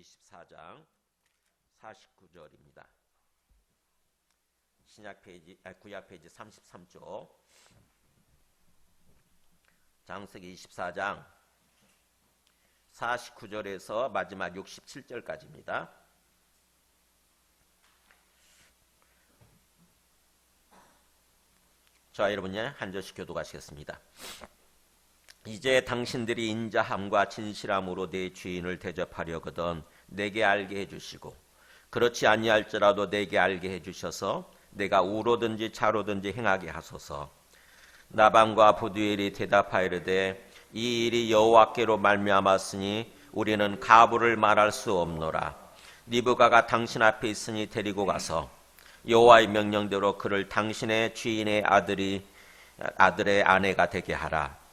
24장 49절입니다. 구약 페이지 33쪽. 창세기 24장 49절에서 마지막 67절까지입니다. 자, 여러분 한 절씩 교독하시겠습니다. 이제 당신들이 인자함과 진실함으로 내 주인을 대접하려거든 내게 알게 해주시고, 그렇지 아니할지라도 내게 알게 해주셔서 내가 우로든지 차로든지 행하게 하소서. 나방과 부두엘이 대답하이르되 이 일이 여호와께로 말미암았으니 우리는 가부를 말할 수 없노라. 리브가가 당신 앞에 있으니 데리고 가서 여호와의 명령대로 그를 당신의 주인의 아들의 아내가 되게 하라.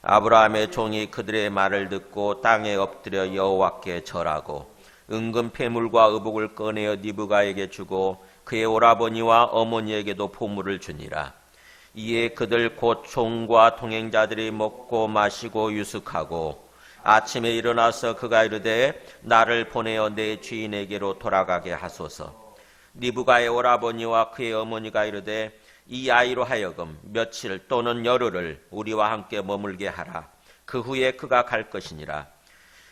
아브라함의 종이 그들의 말을 듣고 땅에 엎드려 여호와께 절하고 은금 패물과 의복을 꺼내어 리브가에게 주고 그의 오라버니와 어머니에게도 보물을 주니라. 이에 그들 곧 종과 동행자들이 먹고 마시고 유숙하고 아침에 일어나서 그가 이르되 나를 보내어 내 주인에게로 돌아가게 하소서. 리브가의 오라버니와 그의 어머니가 이르되 이 아이로 하여금 며칠 또는 열흘을 우리와 함께 머물게 하라. 그 후에 그가 갈 것이니라.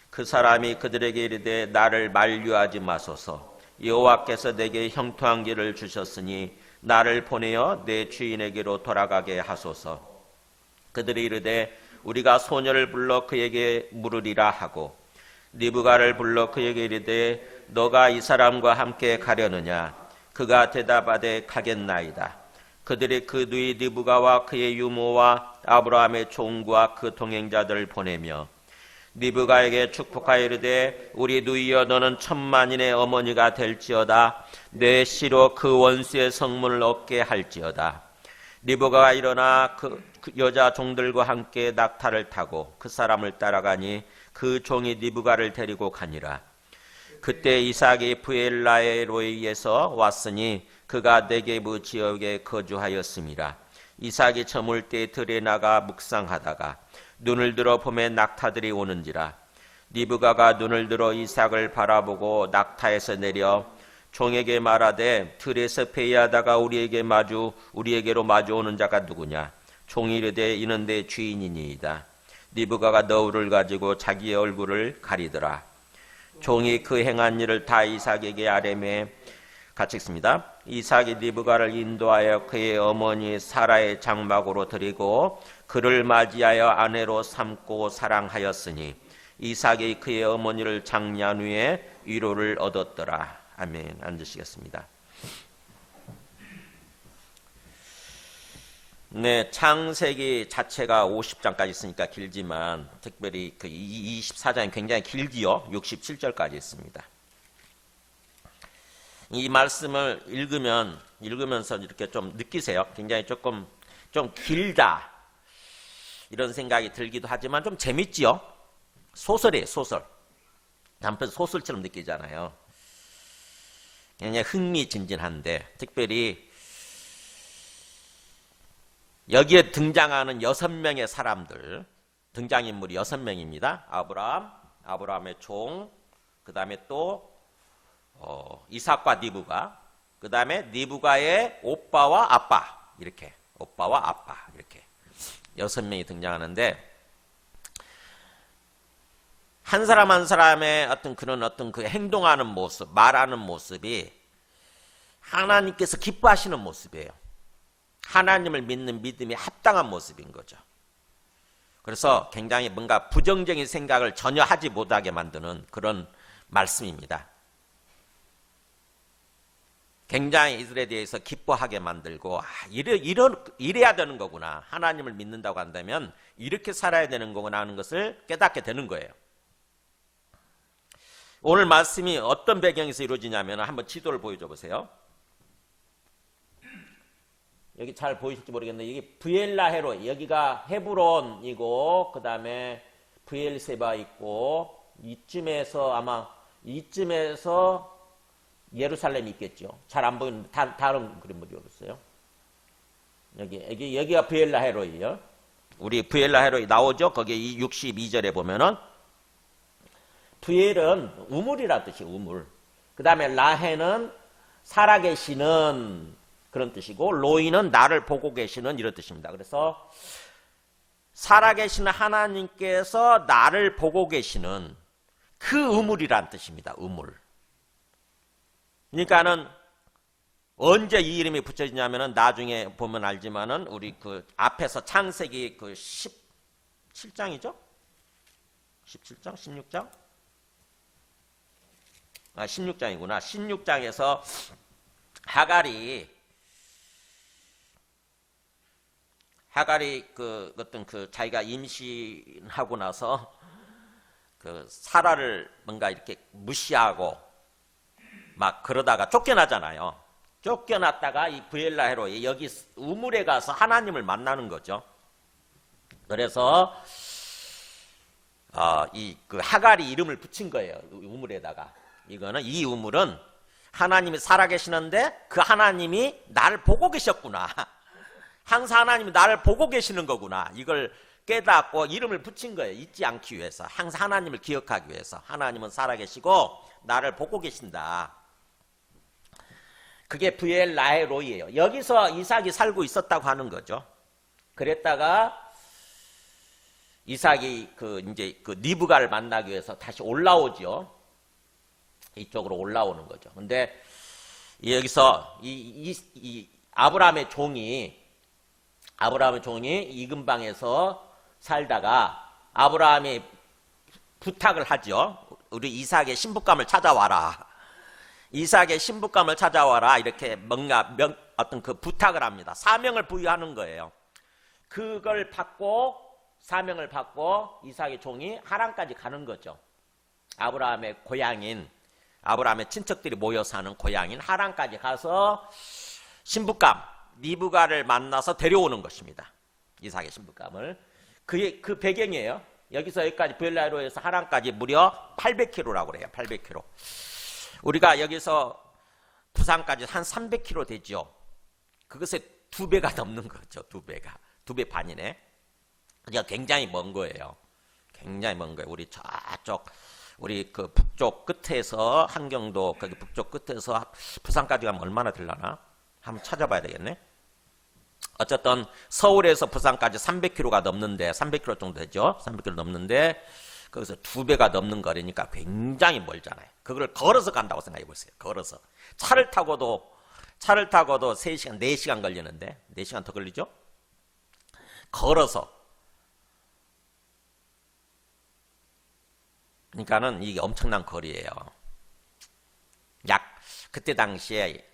그 사람이 그들에게 이르되 나를 만류하지 마소서. 여호와께서 내게 형통한 길을 주셨으니 나를 보내어 내 주인에게로 돌아가게 하소서. 그들이 이르되 우리가 소녀를 불러 그에게 물으리라 하고 리브가를 불러 그에게 이르되 너가 이 사람과 함께 가려느냐? 그가 대답하되 가겠나이다. 그들이 그 누이 리브가와 그의 유모와 아브라함의 종과 그 동행자들을 보내며 리브가에게 축복하여 이르되 우리 누이여 너는 천만인의 어머니가 될지어다. 내 씨로 그 원수의 성문을 얻게 할지어다. 리브가가 일어나 그 여자 종들과 함께 낙타를 타고 그 사람을 따라가니 그 종이 리브가를 데리고 가니라. 그때 이삭이 브엘라헤로이에서 왔으니 그가 네게브 지역에 거주하였음이라. 이삭이 저물 때 들에 나가 묵상하다가 눈을 들어 봄에 낙타들이 오는지라. 리브가가 눈을 들어 이삭을 바라보고 낙타에서 내려 종에게 말하되 들에서 배회하다가 우리에게로 마주오는 자가 누구냐? 종이 이르되 이는 내 주인이니이다. 리브가가 너울을 가지고 자기의 얼굴을 가리더라. 종이 그 행한 일을 다 이삭에게 아뢰매 같이 읽습니다. 이삭이 리브가를 인도하여 그의 어머니 사라의 장막으로 드리고 그를 맞이하여 아내로 삼고 사랑하였으니 이삭이 그의 어머니를 장려한 후에 위로를 얻었더라. 아멘. 앉으시겠습니다. 네, 창세기 자체가 50장까지 있으니까 길지만 특별히 그 24장이 굉장히 길지요. 67절까지 있습니다. 이 말씀을 읽으면서 이렇게 좀 느끼세요. 굉장히 좀 길다 이런 생각이 들기도 하지만 좀 재밌지요. 소설이에요, 소설. 한편 소설처럼 느끼잖아요. 굉장히 흥미진진한데 특별히 여기에 등장하는 6명의 사람들, 등장인물이 6명입니다. 아브라함의 종, 그 다음에 또 이삭과 리브가, 그 다음에 리브가의 오빠와 아빠, 이렇게 6명이 등장하는데 한 사람 한 사람의 어떤 그 행동하는 모습, 말하는 모습이 하나님께서 기뻐하시는 모습이에요. 하나님을 믿는 믿음이 합당한 모습인 거죠. 그래서 굉장히 뭔가 부정적인 생각을 전혀 하지 못하게 만드는 그런 말씀입니다. 굉장히 이들에 대해서 기뻐하게 만들고 이래야 되는 거구나. 하나님을 믿는다고 한다면 이렇게 살아야 되는 거구나 하는 것을 깨닫게 되는 거예요. 오늘 말씀이 어떤 배경에서 이루어지냐면 한번 지도를 보여줘 보세요. 여기 잘 보이실지 모르겠는데 여기 브엘라헤로, 여기가 헤브론이고 그 다음에 브엘세바 있고 이쯤에서 예루살렘이 있겠죠. 잘 안 보이는데 다른 그림 보여주세요. 여기가 브엘라헤로이에요. 우리 브엘라헤로이 나오죠. 거기 62절에 보면은 부엘은 우물이라 뜻이 우물. 그 다음에 라헬은 살아계시는 그런 뜻이고, 로이는 나를 보고 계시는 이런 뜻입니다. 그래서 살아계시는 하나님께서 나를 보고 계시는 그 우물이란 뜻입니다. 우물. 그러니까는 언제 이 이름이 붙여지냐면은 나중에 보면 알지만은 우리 그 앞에서 창세기 그 17장이죠? 17장? 16장? 16장이구나. 16장에서 하갈이 그 어떤 그 자기가 임신하고 나서 그 사라를 뭔가 이렇게 무시하고 막 그러다가 쫓겨나잖아요. 쫓겨났다가 이 브엘라헤로 여기 우물에 가서 하나님을 만나는 거죠. 그래서 이 그 하갈이 이름을 붙인 거예요. 우물에다가. 이 우물은 하나님이 살아계시는데 그 하나님이 나를 보고 계셨구나. 항상 하나님이 나를 보고 계시는 거구나. 이걸 깨닫고 이름을 붙인 거예요. 잊지 않기 위해서. 항상 하나님을 기억하기 위해서. 하나님은 살아계시고 나를 보고 계신다. 그게 브엘라헤로이예요. 여기서 이삭이 살고 있었다고 하는 거죠. 그랬다가 이삭이 이제 리브가를 만나기 위해서 다시 올라오죠. 이쪽으로 올라오는 거죠. 근데 여기서 이 아브라함의 종이 이 근방에서 살다가 아브라함이 부탁을 하죠. 우리 이삭의 신부감을 찾아와라. 이삭의 신부감을 찾아와라. 이렇게 뭔가 어떤 그 부탁을 합니다. 사명을 부여하는 거예요. 그걸 받고 사명을 받고 이삭의 종이 하란까지 가는 거죠. 아브라함의 고향인 아브라함의 친척들이 모여 사는 고향인 하란까지 가서 신부감 리브가를 만나서 데려오는 것입니다. 이삭의 신부감을. 그 배경이에요. 여기서 여기까지 브엘라헤로에서 하란까지 무려 800km라고 그래요. 800km. 우리가 여기서 부산까지 한 300km 되죠. 그것의 2배가 넘는 거죠. 2배가. 2배 반이네. 그러니까 굉장히 먼 거예요. 굉장히 먼 거예요. 우리 저쪽 우리 그 북쪽 끝에서 한경도 거기 북쪽 끝에서 부산까지 가면 얼마나 들라나? 한번 찾아봐야 되겠네. 어쨌든 서울에서 부산까지 300km가 넘는데 300km 정도 되죠. 300km 넘는데 거기서 2배가 넘는 거리니까 굉장히 멀잖아요. 그걸 걸어서 간다고 생각해 보세요. 걸어서. 차를 타고도 3시간, 4시간 걸리는데 4시간 더 걸리죠? 걸어서. 그러니까는 이게 엄청난 거리예요. 그때 당시에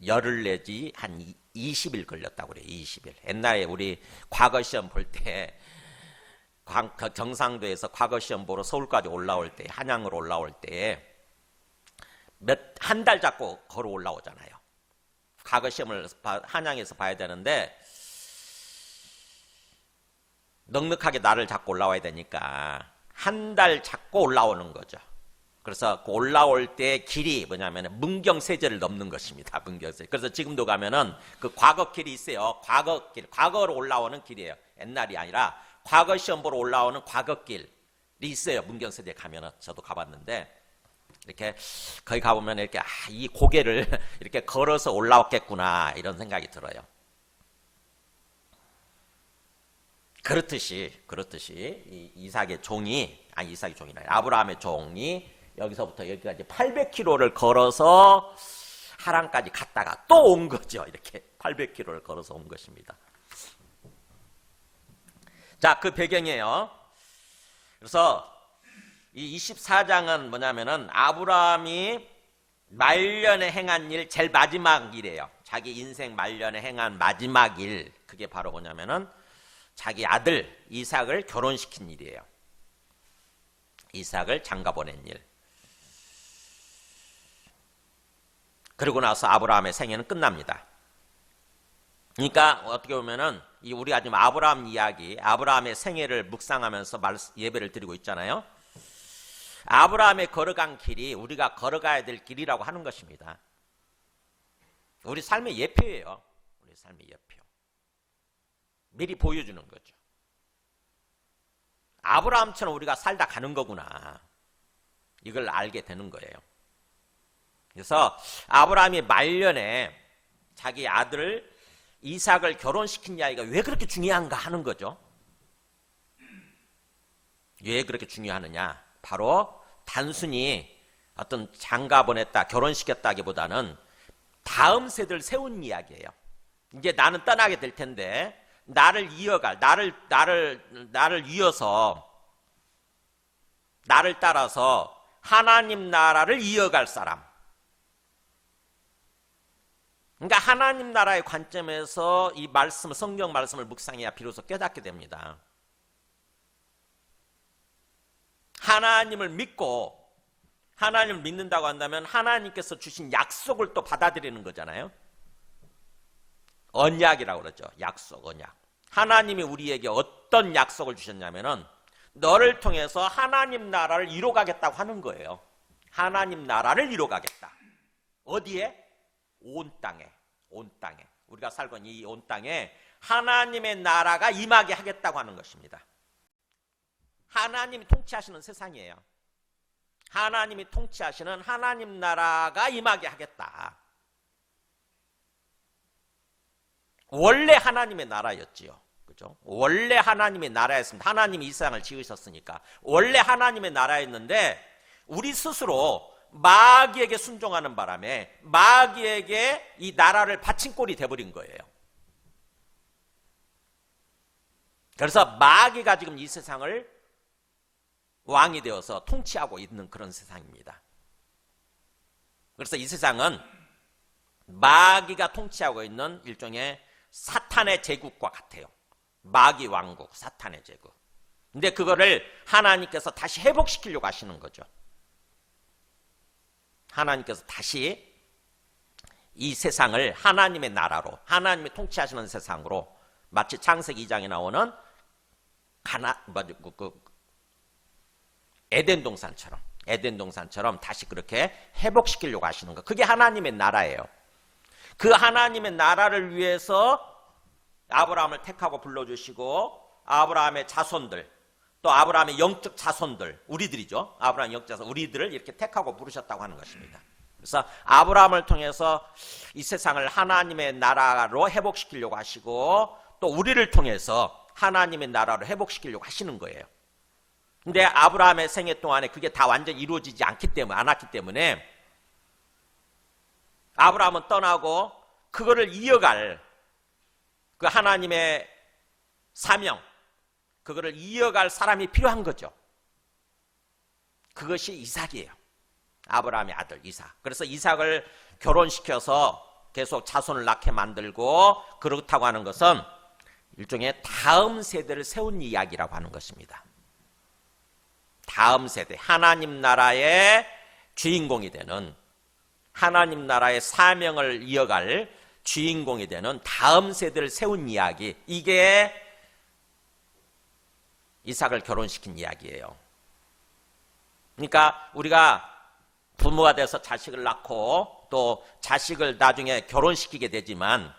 열흘 내지 한 20일 걸렸다고 그래요. 20일. 옛날에 우리 과거 시험 볼 때 경상도에서 과거 시험 보러 서울까지 올라올 때, 한양으로 올라올 때 한 달 잡고 걸어 올라오잖아요. 과거 시험을 한양에서 봐야 되는데 넉넉하게 날을 잡고 올라와야 되니까 한 달 잡고 올라오는 거죠. 그래서 그 올라올 때 길이 뭐냐면 문경세제를 넘는 것입니다. 문경세제. 그래서 지금도 가면은 그 과거길이 있어요. 과거로 올라오는 길이에요. 옛날이 아니라 과거 시험 보러 올라오는 과거길이 있어요. 문경세제 가면은 저도 가봤는데 이렇게 거기 가보면 이렇게 이 고개를 이렇게 걸어서 올라왔겠구나 이런 생각이 들어요. 그렇듯이 이삭의 종이 아브라함의 종이 여기서부터 여기까지 800km를 걸어서 하란까지 갔다가 또 온 거죠. 이렇게 800km를 걸어서 온 것입니다. 자, 그 배경이에요. 그래서 이 24장은 뭐냐면은 아브라함이 말년에 행한 일 제일 마지막 일이에요. 자기 인생 말년에 행한 마지막 일. 그게 바로 뭐냐면은 자기 아들 이삭을 결혼시킨 일이에요. 이삭을 장가 보낸 일. 그러고 나서 아브라함의 생애는 끝납니다. 그러니까 어떻게 보면은 우리가 지금 아브라함 이야기, 아브라함의 생애를 묵상하면서 예배를 드리고 있잖아요. 아브라함의 걸어간 길이 우리가 걸어가야 될 길이라고 하는 것입니다. 우리 삶의 예표예요. 우리 삶의 예표. 미리 보여주는 거죠. 아브라함처럼 우리가 살다 가는 거구나. 이걸 알게 되는 거예요. 그래서 아브라함이 말년에 자기 아들 이삭을 결혼시킨 이야기가 왜 그렇게 중요한가 하는 거죠. 왜 그렇게 중요하느냐? 바로 단순히 어떤 장가 보냈다, 결혼시켰다기보다는 다음 세대를 세운 이야기예요. 이제 나는 떠나게 될 텐데 나를 이어갈, 나를 이어서, 나를 따라서 하나님 나라를 이어갈 사람. 그러니까 하나님 나라의 관점에서 이 말씀, 성경 말씀을 묵상해야 비로소 깨닫게 됩니다. 하나님을 믿고, 하나님을 믿는다고 한다면 하나님께서 주신 약속을 또 받아들이는 거잖아요. 언약이라고 그러죠. 약속, 언약. 하나님이 우리에게 어떤 약속을 주셨냐면은 너를 통해서 하나님 나라를 이뤄가겠다고 하는 거예요. 하나님 나라를 이뤄가겠다. 어디에? 온 땅에. 온 땅에. 우리가 살고 있는 이 온 땅에 하나님의 나라가 임하게 하겠다고 하는 것입니다. 하나님이 통치하시는 세상이에요. 하나님이 통치하시는 하나님 나라가 임하게 하겠다. 원래 하나님의 나라였지요. 그죠? 원래 하나님의 나라였습니다. 하나님이 이 세상을 지으셨으니까. 원래 하나님의 나라였는데 우리 스스로 마귀에게 순종하는 바람에 마귀에게 이 나라를 바친 꼴이 돼버린 거예요. 그래서 마귀가 지금 이 세상을 왕이 되어서 통치하고 있는 그런 세상입니다. 그래서 이 세상은 마귀가 통치하고 있는 일종의 사탄의 제국과 같아요. 마귀 왕국, 사탄의 제국. 근데 그거를 하나님께서 다시 회복시키려고 하시는 거죠. 하나님께서 다시 이 세상을 하나님의 나라로, 하나님이 통치하시는 세상으로, 마치 창세기 2장에 나오는 에덴 동산처럼 다시 그렇게 회복시키려고 하시는 거. 그게 하나님의 나라예요. 그 하나님의 나라를 위해서 아브라함을 택하고 불러주시고 아브라함의 자손들, 또 아브라함의 영적 자손들, 우리들이죠. 아브라함의 영적 자손, 우리들을 이렇게 택하고 부르셨다고 하는 것입니다. 그래서 아브라함을 통해서 이 세상을 하나님의 나라로 회복시키려고 하시고 또 우리를 통해서 하나님의 나라로 회복시키려고 하시는 거예요. 근데 아브라함의 생애 동안에 그게 다 완전히 이루어지지 않았기 때문에 아브라함은 떠나고 그거를 이어갈 그 하나님의 사명, 그거를 이어갈 사람이 필요한 거죠. 그것이 이삭이에요. 아브라함의 아들 이삭. 그래서 이삭을 결혼시켜서 계속 자손을 낳게 만들고 그렇다고 하는 것은 일종의 다음 세대를 세운 이야기라고 하는 것입니다. 다음 세대, 하나님 나라의 주인공이 되는, 하나님 나라의 사명을 이어갈 주인공이 되는 다음 세대를 세운 이야기, 이게 이삭을 결혼시킨 이야기예요. 그러니까 우리가 부모가 돼서 자식을 낳고 또 자식을 나중에 결혼시키게 되지만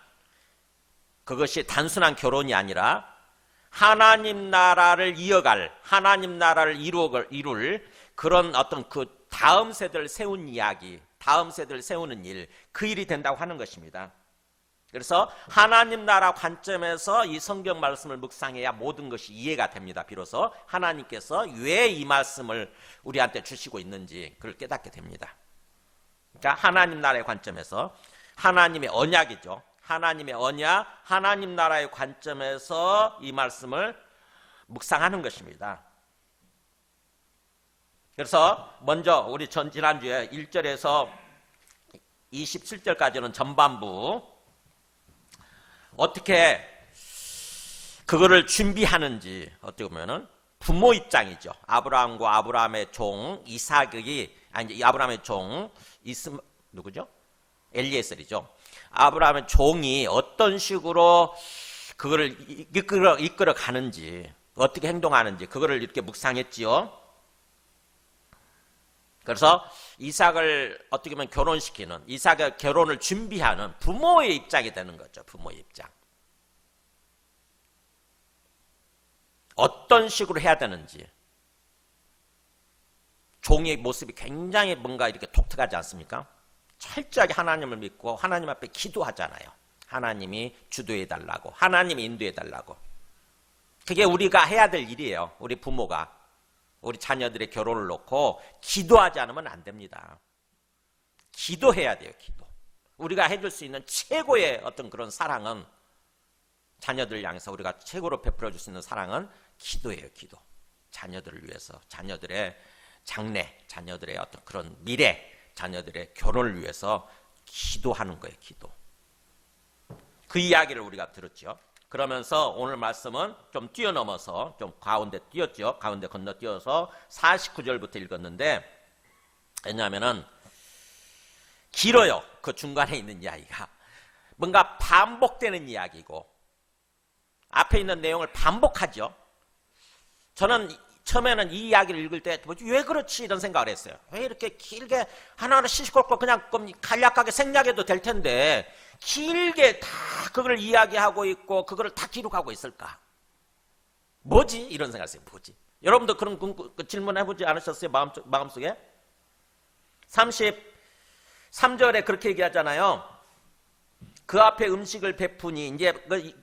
그것이 단순한 결혼이 아니라 하나님 나라를 이어갈, 하나님 나라를 이룰 그런 어떤 그 다음 세대를 세운 이야기, 다음 세대를 세우는 일, 그 일이 된다고 하는 것입니다. 그래서 하나님 나라 관점에서 이 성경 말씀을 묵상해야 모든 것이 이해가 됩니다. 비로소 하나님께서 왜 이 말씀을 우리한테 주시고 있는지 그걸 깨닫게 됩니다. 그러니까 하나님 나라의 관점에서 하나님의 언약이죠. 하나님의 언약, 하나님 나라의 관점에서 이 말씀을 묵상하는 것입니다. 그래서 먼저 우리 지난주에 1절에서 27절까지는 전반부 어떻게 그거를 준비하는지 어떻게 보면은 부모 입장이죠. 아브라함과 아브라함의 종 이삭이 아브라함의 종 누구죠? 엘리에셀이죠. 아브라함의 종이 어떤 식으로 그거를 이끌어 가는지, 어떻게 행동하는지 그거를 이렇게 묵상했지요. 그래서 이삭을 어떻게 보면 결혼시키는, 이삭의 결혼을 준비하는 부모의 입장이 되는 거죠. 부모의 입장. 어떤 식으로 해야 되는지, 종의 모습이 굉장히 뭔가 이렇게 독특하지 않습니까? 철저하게 하나님을 믿고 하나님 앞에 기도하잖아요. 하나님이 주도해 달라고, 하나님이 인도해 달라고. 그게 우리가 해야 될 일이에요. 우리 부모가 우리 자녀들의 결혼을 놓고 기도하지 않으면 안 됩니다. 기도해야 돼요. 기도. 우리가 해줄 수 있는 최고의 어떤 그런 사랑은, 자녀들 향해서 우리가 최고로 베풀어 줄 수 있는 사랑은 기도예요. 기도. 자녀들을 위해서, 자녀들의 장래, 자녀들의 어떤 그런 미래, 자녀들의 결혼을 위해서 기도하는 거예요. 기도. 그 이야기를 우리가 들었죠. 그러면서 오늘 말씀은 좀 뛰어넘어서, 좀 가운데 뛰었죠. 가운데 건너뛰어서 49절부터 읽었는데, 왜냐하면은 길어요. 그 중간에 있는 이야기가 뭔가 반복되는 이야기고 앞에 있는 내용을 반복하죠. 저는 처음에는 이 이야기를 읽을 때 왜 그렇지 이런 생각을 했어요. 왜 이렇게 길게 하나하나 시시콜콜 그냥 간략하게 생략해도 될 텐데 길게 다 그걸 이야기하고 있고 그걸 다 기록하고 있을까? 뭐지? 이런 생각을 했어요. 뭐지? 여러분도 그런 질문 해보지 않으셨어요? 마음속에? 33절에 그렇게 얘기하잖아요. 그 앞에 음식을 베푸니, 이제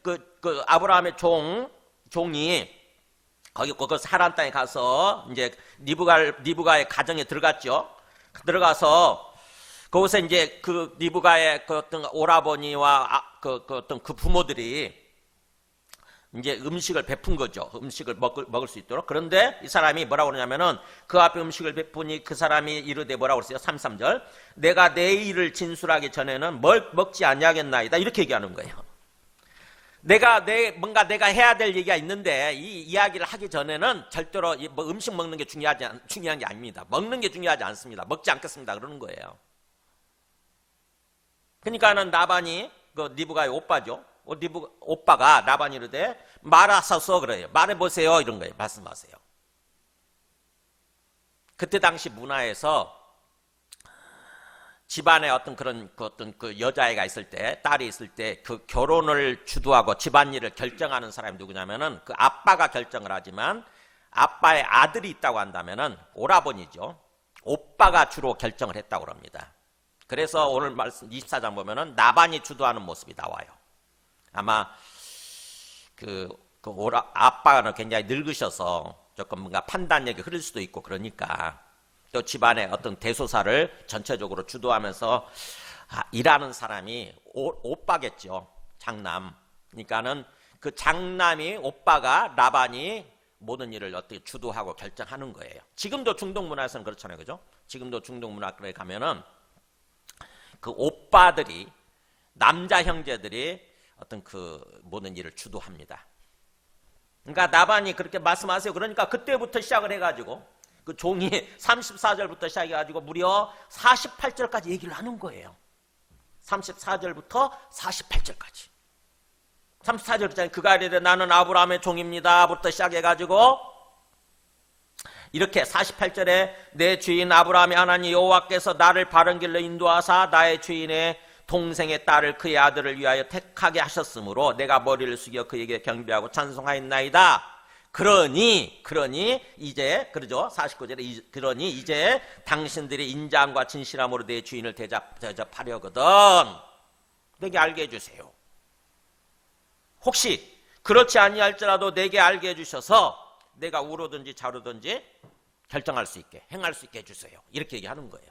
그 아브라함의 종이 거기 그 하란 땅에 가서 이제 리브가의 가정에 들어갔죠. 들어가서 거기서 이제 그 리브가의 그 어떤 오라버니와 그 어떤 그 부모들이 이제 음식을 베푼 거죠. 음식을 먹을 수 있도록. 그런데 이 사람이 뭐라고 그러냐면은 그 앞에 음식을 베푸니 그 사람이 이르되 뭐라고 그랬어요? 33절. 내가 내 일을 진술하기 전에는 먹지 아니하겠나이다. 이렇게 얘기하는 거예요. 뭔가 내가 해야 될 얘기가 있는데 이 이야기를 하기 전에는 절대로 뭐 음식 먹는 게 중요한 게 아닙니다. 먹는 게 중요하지 않습니다. 먹지 않겠습니다. 그러는 거예요. 그러니까는 나반이 그 리브가의 오빠죠. 오빠가 라반이 이르되 말하소서 그래요. 말해보세요. 이런 거예요. 말씀하세요. 그때 당시 문화에서 집안에 어떤 그 여자애가 있을 때, 딸이 있을 때 그 결혼을 주도하고 집안일을 결정하는 사람이 누구냐면은 그 아빠가 결정을 하지만 아빠의 아들이 있다고 한다면은 오라버니죠. 오빠가 주로 결정을 했다고 합니다. 그래서 오늘 말씀 24장 보면은 나반이 주도하는 모습이 나와요. 아마 아빠는 굉장히 늙으셔서 조금 뭔가 판단력이 흐를 수도 있고 그러니까 또 집안의 어떤 대소사를 전체적으로 주도하면서 일하는 사람이 오빠겠죠. 장남. 그러니까는 그 장남이 오빠가 라반이 모든 일을 어떻게 주도하고 결정하는 거예요. 지금도 중동 문화에서는 그렇잖아요. 그죠? 지금도 중동 문화에 가면은 그 오빠들이, 남자 형제들이 어떤 그 모든 일을 주도합니다. 그러니까 나반이 그렇게 말씀하세요. 그러니까 그때부터 시작을 해가지고 그 종이 34절부터 시작해가지고 무려 48절까지 얘기를 하는 거예요. 34절부터 48절까지. 34절부터 그가 이르되 나는 아브라함의 종입니다 부터 시작해가지고 이렇게 48절에 내 주인 아브라함의 하나님 여호와께서 나를 바른 길로 인도하사 나의 주인의 동생의 딸을 그의 아들을 위하여 택하게 하셨으므로 내가 머리를 숙여 그에게 경배하고 찬송하였나이다. 그러니 이제 그러죠. 49절에 그러니 이제 당신들이 인자함과 진실함으로 내 주인을 대접하려거든 내게 알게 해주세요. 혹시 그렇지 아니할지라도 내게 알게 해주셔서 내가 우로든지 좌로든지 결정할 수 있게, 행할 수 있게 해주세요. 이렇게 얘기하는 거예요.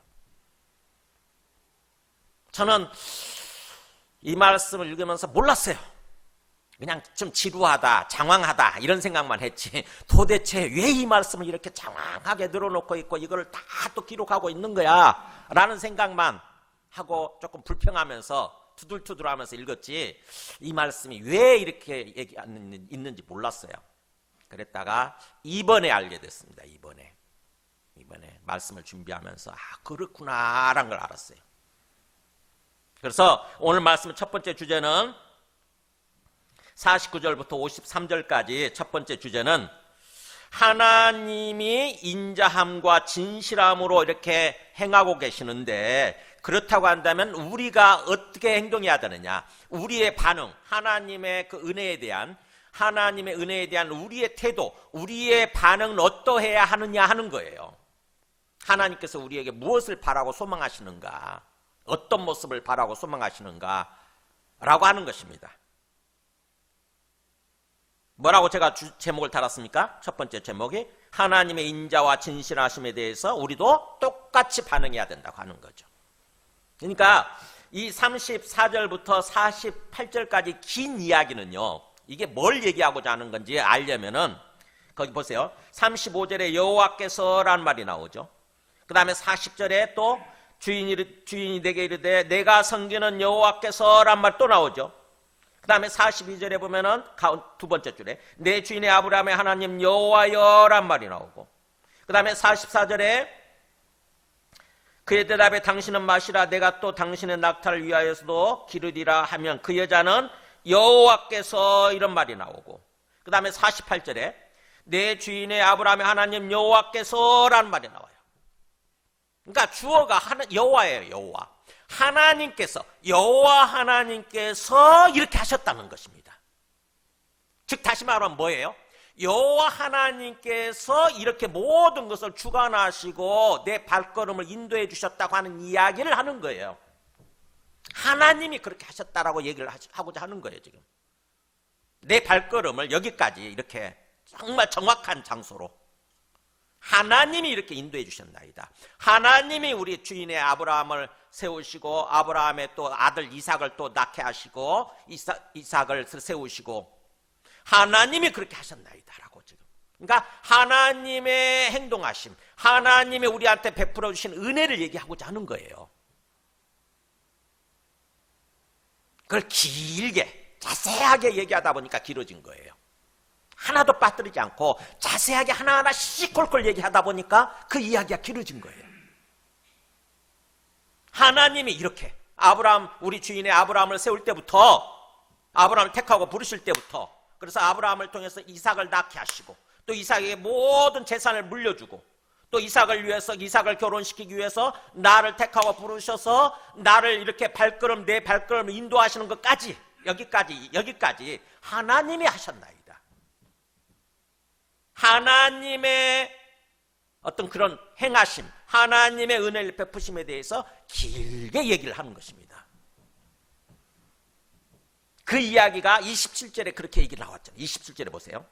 저는 이 말씀을 읽으면서 몰랐어요. 그냥 좀 지루하다, 장황하다 이런 생각만 했지 도대체 왜 이 말씀을 이렇게 장황하게 늘어놓고 있고 이걸 다 또 기록하고 있는 거야 라는 생각만 하고 조금 불평하면서 투들투들하면서 읽었지 이 말씀이 왜 이렇게 있는지 몰랐어요. 그랬다가 이번에 알게 됐습니다. 이번에 말씀을 준비하면서 그렇구나 라는 걸 알았어요. 그래서 오늘 말씀의 첫 번째 주제는 49절부터 53절까지 첫 번째 주제는 하나님이 인자함과 진실함으로 이렇게 행하고 계시는데 그렇다고 한다면 우리가 어떻게 행동해야 되느냐, 우리의 반응, 하나님의 그 은혜에 대한 우리의 태도, 우리의 반응은 어떠해야 하느냐 하는 거예요. 하나님께서 우리에게 무엇을 바라고 소망하시는가, 어떤 모습을 바라고 소망하시는가 라고 하는 것입니다. 뭐라고 제가 제목을 달았습니까? 첫 번째 제목이 하나님의 인자와 진실하심에 대해서 우리도 똑같이 반응해야 된다고 하는 거죠. 그러니까 이 34절부터 48절까지 긴 이야기는요, 이게 뭘 얘기하고자 하는 건지 알려면은 거기 보세요. 35절에 여호와께서라는 말이 나오죠. 그 다음에 40절에 또 주인이 내게 이르되 내가 섬기는 여호와께서라는 말 또 나오죠. 그 다음에 42절에 보면은 두 번째 줄에 내 주인의 아브라함의 하나님 여호와여란 말이 나오고, 그 다음에 44절에 그의 대답에 당신은 마시라 내가 또 당신의 낙타를 위하여서도 기르리라 하면 그 여자는 여호와께서 이런 말이 나오고, 그 다음에 48절에 내 주인의 아브라함의 하나님 여호와께서라는 말이 나와요. 그러니까 주어가 여호와예요. 여호와 하나님께서, 여호와 하나님께서 이렇게 하셨다는 것입니다. 즉 다시 말하면 뭐예요? 여호와 하나님께서 이렇게 모든 것을 주관하시고 내 발걸음을 인도해 주셨다고 하는 이야기를 하는 거예요. 하나님이 그렇게 하셨다라고 얘기를 하고자 하는 거예요. 지금 내 발걸음을 여기까지 이렇게 정말 정확한 장소로 하나님이 이렇게 인도해 주셨나이다. 하나님이 우리 주인의 아브라함을 세우시고 아브라함의 또 아들 이삭을 또 낳게 하시고 이삭을 세우시고 하나님이 그렇게 하셨나이다라고 지금. 그러니까 하나님의 행동하심, 하나님의 우리한테 베풀어 주신 은혜를 얘기하고자 하는 거예요. 그걸 길게 자세하게 얘기하다 보니까 길어진 거예요. 하나도 빠뜨리지 않고 자세하게 하나하나 시콜콜 얘기하다 보니까 그 이야기가 길어진 거예요. 하나님이 이렇게 우리 주인의 아브라함을 세울 때부터, 아브라함을 택하고 부르실 때부터, 그래서 아브라함을 통해서 이삭을 낳게 하시고 또 이삭에게 모든 재산을 물려주고 또 이삭을 결혼시키기 위해서 나를 택하고 부르셔서 나를 이렇게 내 발걸음을 인도하시는 것까지 여기까지 하나님이 하셨나이다. 하나님의 어떤 그런 행하심, 하나님의 은혜를 베푸심에 대해서 길게 얘기를 하는 것입니다. 그 이야기가 27절에 그렇게 얘기를 나왔잖아요. 27절에 보세요.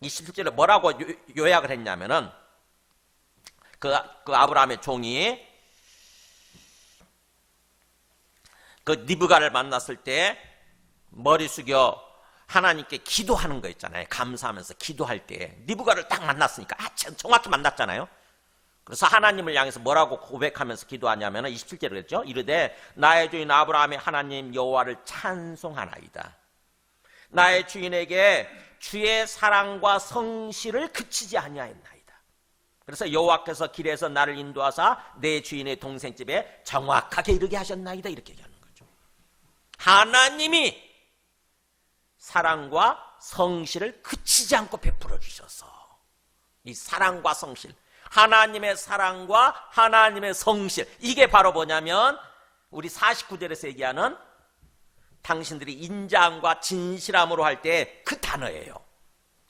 27절에 뭐라고 요약을 했냐면은 그 아브라함의 종이 그 리브가를 만났을 때 머리 숙여 하나님께 기도하는 거 있잖아요. 감사하면서 기도할 때 리브가를 딱 만났으니까 정확히 만났잖아요. 그래서 하나님을 향해서 뭐라고 고백하면서 기도하냐면 27절에 그랬죠. 이르되 나의 주인 아브라함의 하나님 여호와를 찬송하나이다. 나의 주인에게 주의 사랑과 성실을 그치지 아니하였나이다. 그래서 여호와께서 길에서 나를 인도하사 내 주인의 동생 집에 정확하게 이르게 하셨나이다. 이렇게 얘기하는 거죠. 하나님이 사랑과 성실을 그치지 않고 베풀어 주셔서 이 사랑과 성실, 하나님의 사랑과 하나님의 성실, 이게 바로 뭐냐면 우리 49절에서 얘기하는 당신들이 인자함과 진실함으로 할 때 그 단어예요.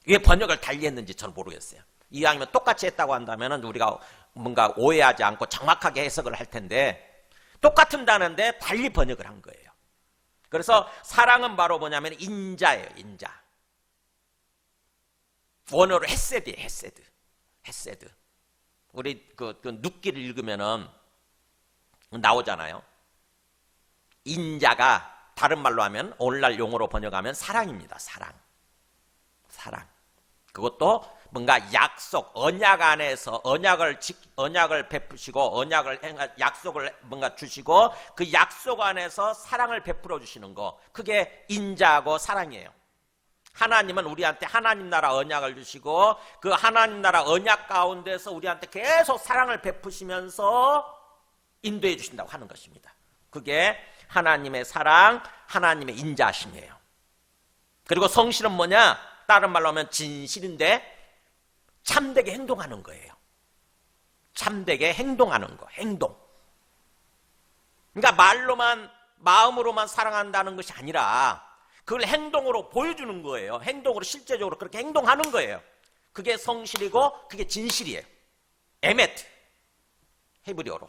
왜 번역을 달리 했는지 저는 모르겠어요. 이왕이면 똑같이 했다고 한다면 우리가 뭔가 오해하지 않고 정확하게 해석을 할 텐데 똑같은 단어인데 달리 번역을 한 거예요. 그래서 사랑은 바로 뭐냐면 인자예요. 인자. 원어로 헤세드예요. 헤세드. 우리 그 눕기를 읽으면은 나오잖아요. 인자가 다른 말로 하면 오늘날 용어로 번역하면 사랑입니다. 사랑. 그것도 뭔가 약속, 언약 안에서 언약을 베푸시고 약속을 뭔가 주시고 그 약속 안에서 사랑을 베풀어 주시는 거, 그게 인자하고 사랑이에요. 하나님은 우리한테 하나님 나라 언약을 주시고 그 하나님 나라 언약 가운데서 우리한테 계속 사랑을 베푸시면서 인도해 주신다고 하는 것입니다. 그게 하나님의 사랑, 하나님의 인자하심이에요. 그리고 성실은 뭐냐? 다른 말로 하면 진실인데 참되게 행동하는 거예요. 참되게 행동하는 거, 행동. 그러니까 마음으로만 사랑한다는 것이 아니라 그걸 행동으로 보여주는 거예요. 행동으로 실제적으로 그렇게 행동하는 거예요. 그게 성실이고 그게 진실이에요. 에메트, 히브리어로.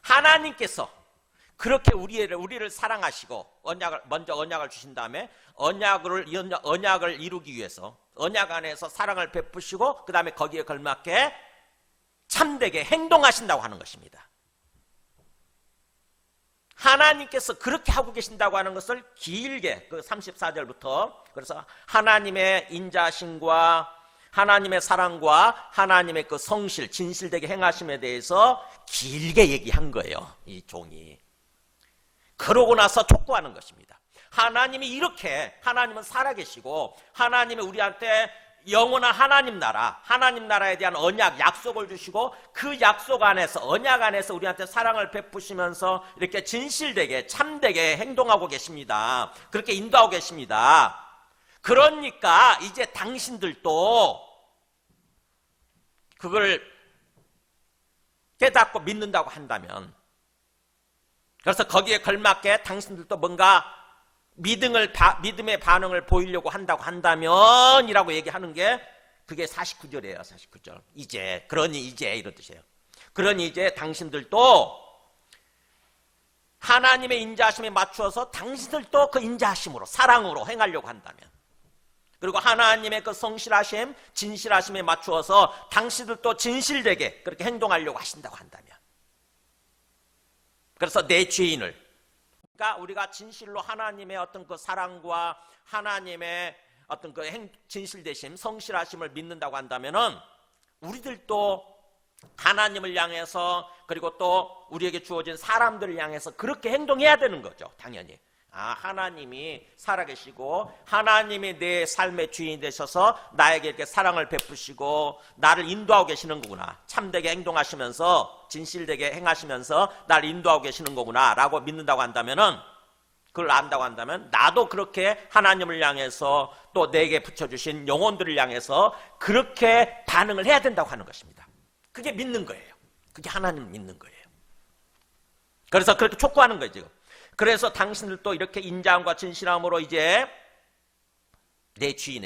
하나님께서 그렇게 우리를 사랑하시고 먼저 언약을 주신 다음에 언약을 이루기 위해서 언약 안에서 사랑을 베푸시고 그 다음에 거기에 걸맞게 참되게 행동하신다고 하는 것입니다. 하나님께서 그렇게 하고 계신다고 하는 것을 길게 그 34절부터 그래서 하나님의 인자심과 하나님의 사랑과 하나님의 그 성실, 진실되게 행하심에 대해서 길게 얘기한 거예요. 이 종이. 그러고 나서 촉구하는 것입니다. 하나님이 이렇게 하나님은 살아계시고 하나님이 우리한테 영원한 하나님 나라에 대한 언약, 약속을 주시고 그 약속 안에서 언약 안에서 우리한테 사랑을 베푸시면서 이렇게 진실되게 참되게 행동하고 계십니다. 그렇게 인도하고 계십니다. 그러니까 이제 당신들도 그걸 깨닫고 믿는다고 한다면 그래서 거기에 걸맞게 당신들도 뭔가 믿음의 반응을 보이려고 한다고 한다면 이라고 얘기하는 게 그게 49절이에요. 49절. 그러니 이제 이런 뜻이에요. 그러니 이제 당신들도 하나님의 인자하심에 맞추어서 당신들도 그 인자하심으로 사랑으로 행하려고 한다면 그리고 하나님의 그 성실하심, 진실하심에 맞추어서 당신들도 진실되게 그렇게 행동하려고 하신다고 한다면 그래서 내 죄인을 그러니까 우리가 진실로 하나님의 어떤 그 사랑과 하나님의 어떤 그 진실되심, 성실하심을 믿는다고 한다면은 우리들도 하나님을 향해서 그리고 또 우리에게 주어진 사람들을 향해서 그렇게 행동해야 되는 거죠. 당연히. 하나님이 살아계시고 하나님이 내 삶의 주인이 되셔서 나에게 이렇게 사랑을 베푸시고 나를 인도하고 계시는 거구나. 참되게 행동하시면서 진실되게 행하시면서 나를 인도하고 계시는 거구나 라고 믿는다고 한다면은 그걸 안다고 한다면 나도 그렇게 하나님을 향해서 또 내게 붙여주신 영혼들을 향해서 그렇게 반응을 해야 된다고 하는 것입니다. 그게 믿는 거예요. 그게 하나님을 믿는 거예요. 그래서 그렇게 촉구하는 거예요 지금. 그래서 당신들도 이렇게 인자함과 진실함으로 이제 내 주인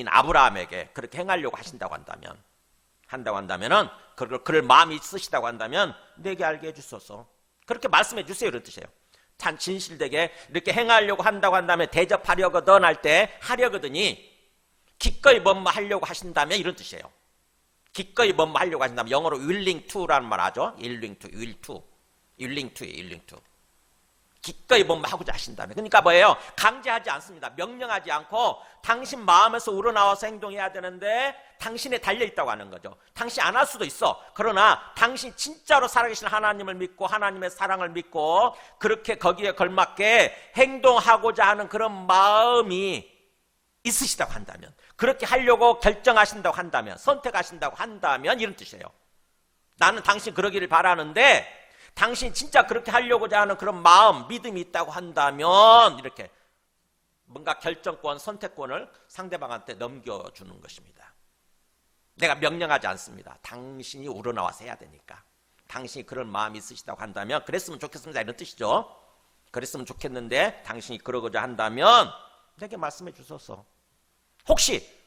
아브라함에게 그렇게 행하려고 하신다고 한다면은 그럴 마음이 있으시다고 한다면 내게 알게 해주소서. 그렇게 말씀해 주세요 이런 뜻이에요. 참 진실되게 이렇게 행하려고 한다고 한다면 대접하려거든 할 때 하려거든이 기꺼이 뭐하려고 하신다면 이런 뜻이에요. 기꺼이 뭐하려고 하신다면 영어로 willing to라는 말 하죠. willing to. 기꺼이 하고자 하신다면 그러니까 뭐예요? 강제하지 않습니다. 명령하지 않고 당신 마음에서 우러나와서 행동해야 되는데 당신에 달려있다고 하는 거죠. 당신 안 할 수도 있어. 그러나 당신 진짜로 살아계신 하나님을 믿고 하나님의 사랑을 믿고 그렇게 거기에 걸맞게 행동하고자 하는 그런 마음이 있으시다고 한다면 그렇게 하려고 결정하신다고 한다면 선택하신다고 한다면 이런 뜻이에요. 나는 당신 그러기를 바라는데 당신이 진짜 그렇게 하려고자 하는 그런 마음, 믿음이 있다고 한다면 이렇게 뭔가 결정권, 선택권을 상대방한테 넘겨주는 것입니다. 내가 명령하지 않습니다. 당신이 우러나와서 해야 되니까. 당신이 그런 마음이 있으시다고 한다면 그랬으면 좋겠습니다 이런 뜻이죠. 그랬으면 좋겠는데 당신이 그러고자 한다면 내게 말씀해 주소서. 혹시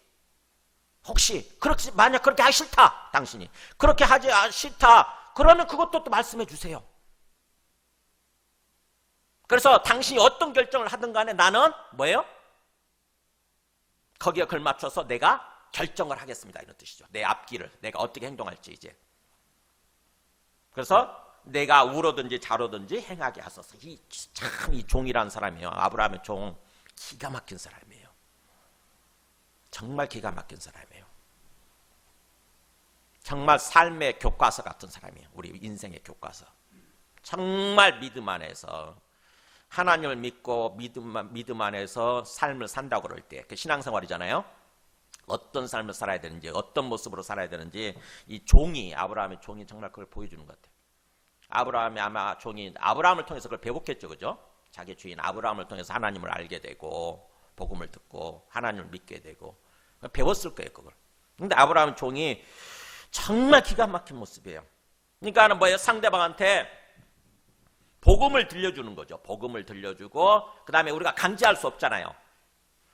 만약 그렇게 하기 싫다 당신이 그렇게 하지 싫다 그러면 그것도 또 말씀해 주세요. 그래서 당신이 어떤 결정을 하든 간에 나는 뭐예요? 거기에 걸맞춰서 내가 결정을 하겠습니다 이런 뜻이죠. 내 앞길을 내가 어떻게 행동할지 이제. 그래서 내가 우로든지 좌로든지 행하게 하소서. 참 이 종이라는 사람이에요. 아브라함의 종 기가 막힌 사람이에요. 정말 기가 막힌 사람이에요. 정말 삶의 교과서 같은 사람이에요. 우리 인생의 교과서. 정말 믿음 안에서 하나님을 믿고 믿음 안에서 삶을 산다고 그럴 때 그 신앙생활이잖아요. 어떤 삶을 살아야 되는지 어떤 모습으로 살아야 되는지 이 종이 아브라함의 종이 정말 그걸 보여주는 것 같아요. 아브라함의 아마 종이 아브라함을 통해서 그걸 배웠겠죠. 그죠? 자기 주인 아브라함을 통해서 하나님을 알게 되고 복음을 듣고 하나님을 믿게 되고 배웠을 거예요. 그걸. 근데 아브라함 종이 정말 기가 막힌 모습이에요. 그러니까 뭐예요? 상대방한테 복음을 들려주는 거죠. 복음을 들려주고 그 다음에 우리가 강제할 수 없잖아요.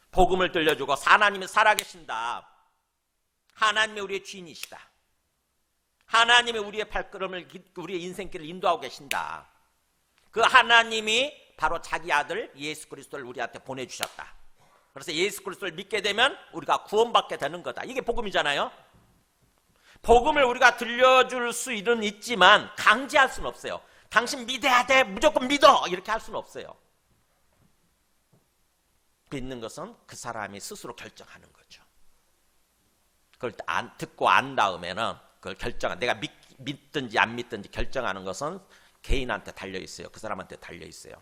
복음을 들려주고 하나님이 살아계신다. 하나님이 우리의 주인이시다. 하나님이 우리의 발걸음을, 우리의 인생길을 인도하고 계신다. 그 하나님이 바로 자기 아들 예수 그리스도를 우리한테 보내주셨다. 그래서 예수 그리스도를 믿게 되면 우리가 구원받게 되는 거다. 이게 복음이잖아요. 복음을 우리가 들려줄 수는 있지만 강제할 수는 없어요. 당신 믿어야 돼, 무조건 믿어, 이렇게 할 수는 없어요. 믿는 것은 그 사람이 스스로 결정하는 거죠. 그걸 듣고 안 다음에는 그걸 내가 믿든지 안 믿든지 결정하는 것은 개인한테 달려있어요. 그 사람한테 달려있어요.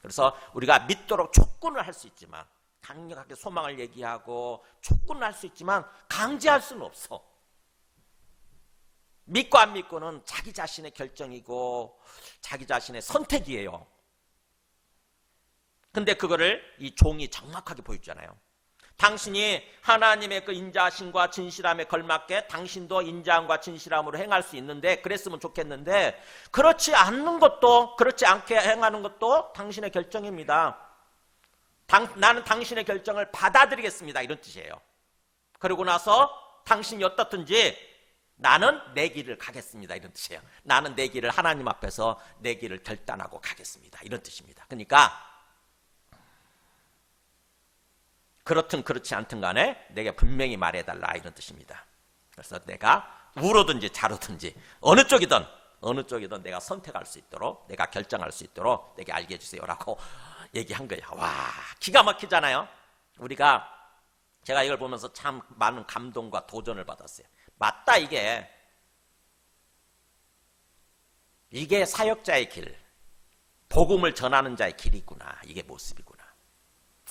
그래서 우리가 믿도록 촉구를 할 수 있지만, 강력하게 소망을 얘기하고 촉구는 할 수 있지만 강제할 수는 없어. 믿고 안 믿고는 자기 자신의 결정이고 자기 자신의 선택이에요. 근데 그거를 이 종이 정확하게 보여주잖아요. 당신이 하나님의 그 인자하심과 진실함에 걸맞게 당신도 인자함과 진실함으로 행할 수 있는데, 그랬으면 좋겠는데, 그렇지 않는 것도, 그렇지 않게 행하는 것도 당신의 결정입니다. 나는 당신의 결정을 받아들이겠습니다, 이런 뜻이에요. 그러고 나서 당신이 어떻든지 나는 내 길을 가겠습니다, 이런 뜻이에요. 나는 내 길을, 하나님 앞에서 내 길을 결단하고 가겠습니다, 이런 뜻입니다. 그러니까 그렇든 그렇지 않든 간에 내게 분명히 말해달라, 이런 뜻입니다. 그래서 내가 우로든지 좌로든지 어느 쪽이든 내가 선택할 수 있도록, 내가 결정할 수 있도록 내게 알게 해주세요라고 얘기한 거야. 와, 기가 막히잖아요. 제가 이걸 보면서 참 많은 감동과 도전을 받았어요. 맞다, 이게 사역자의 길, 복음을 전하는 자의 길이구나, 이게 모습이구나.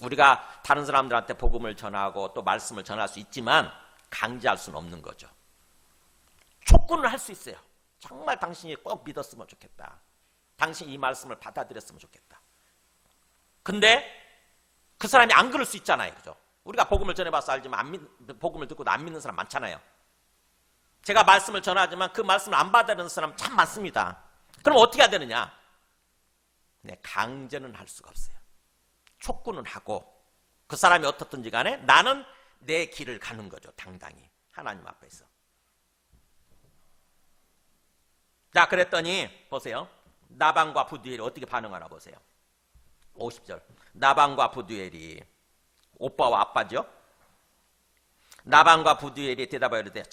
우리가 다른 사람들한테 복음을 전하고 또 말씀을 전할 수 있지만 강제할 수는 없는 거죠. 촉구는 할 수 있어요. 정말 당신이 꼭 믿었으면 좋겠다, 당신이 이 말씀을 받아들였으면 좋겠다. 근데 그 사람이 안 그럴 수 있잖아요, 그죠? 우리가 복음을 전해봐서 알지만 복음을 듣고도 안 믿는 사람 많잖아요. 제가 말씀을 전하지만 그 말씀을 안 받아들이는 사람 참 많습니다. 그럼 어떻게 해야 되느냐? 강제는 할 수가 없어요. 촉구는 하고, 그 사람이 어떻든지 간에 나는 내 길을 가는 거죠, 당당히 하나님 앞에서. 자, 그랬더니 보세요, 나방과 부두엘이 어떻게 반응하나 보세요. 50절, 나방과 부두엘이, 오빠와 아빠죠. 나방과 부두엘이 대답하여 이르되,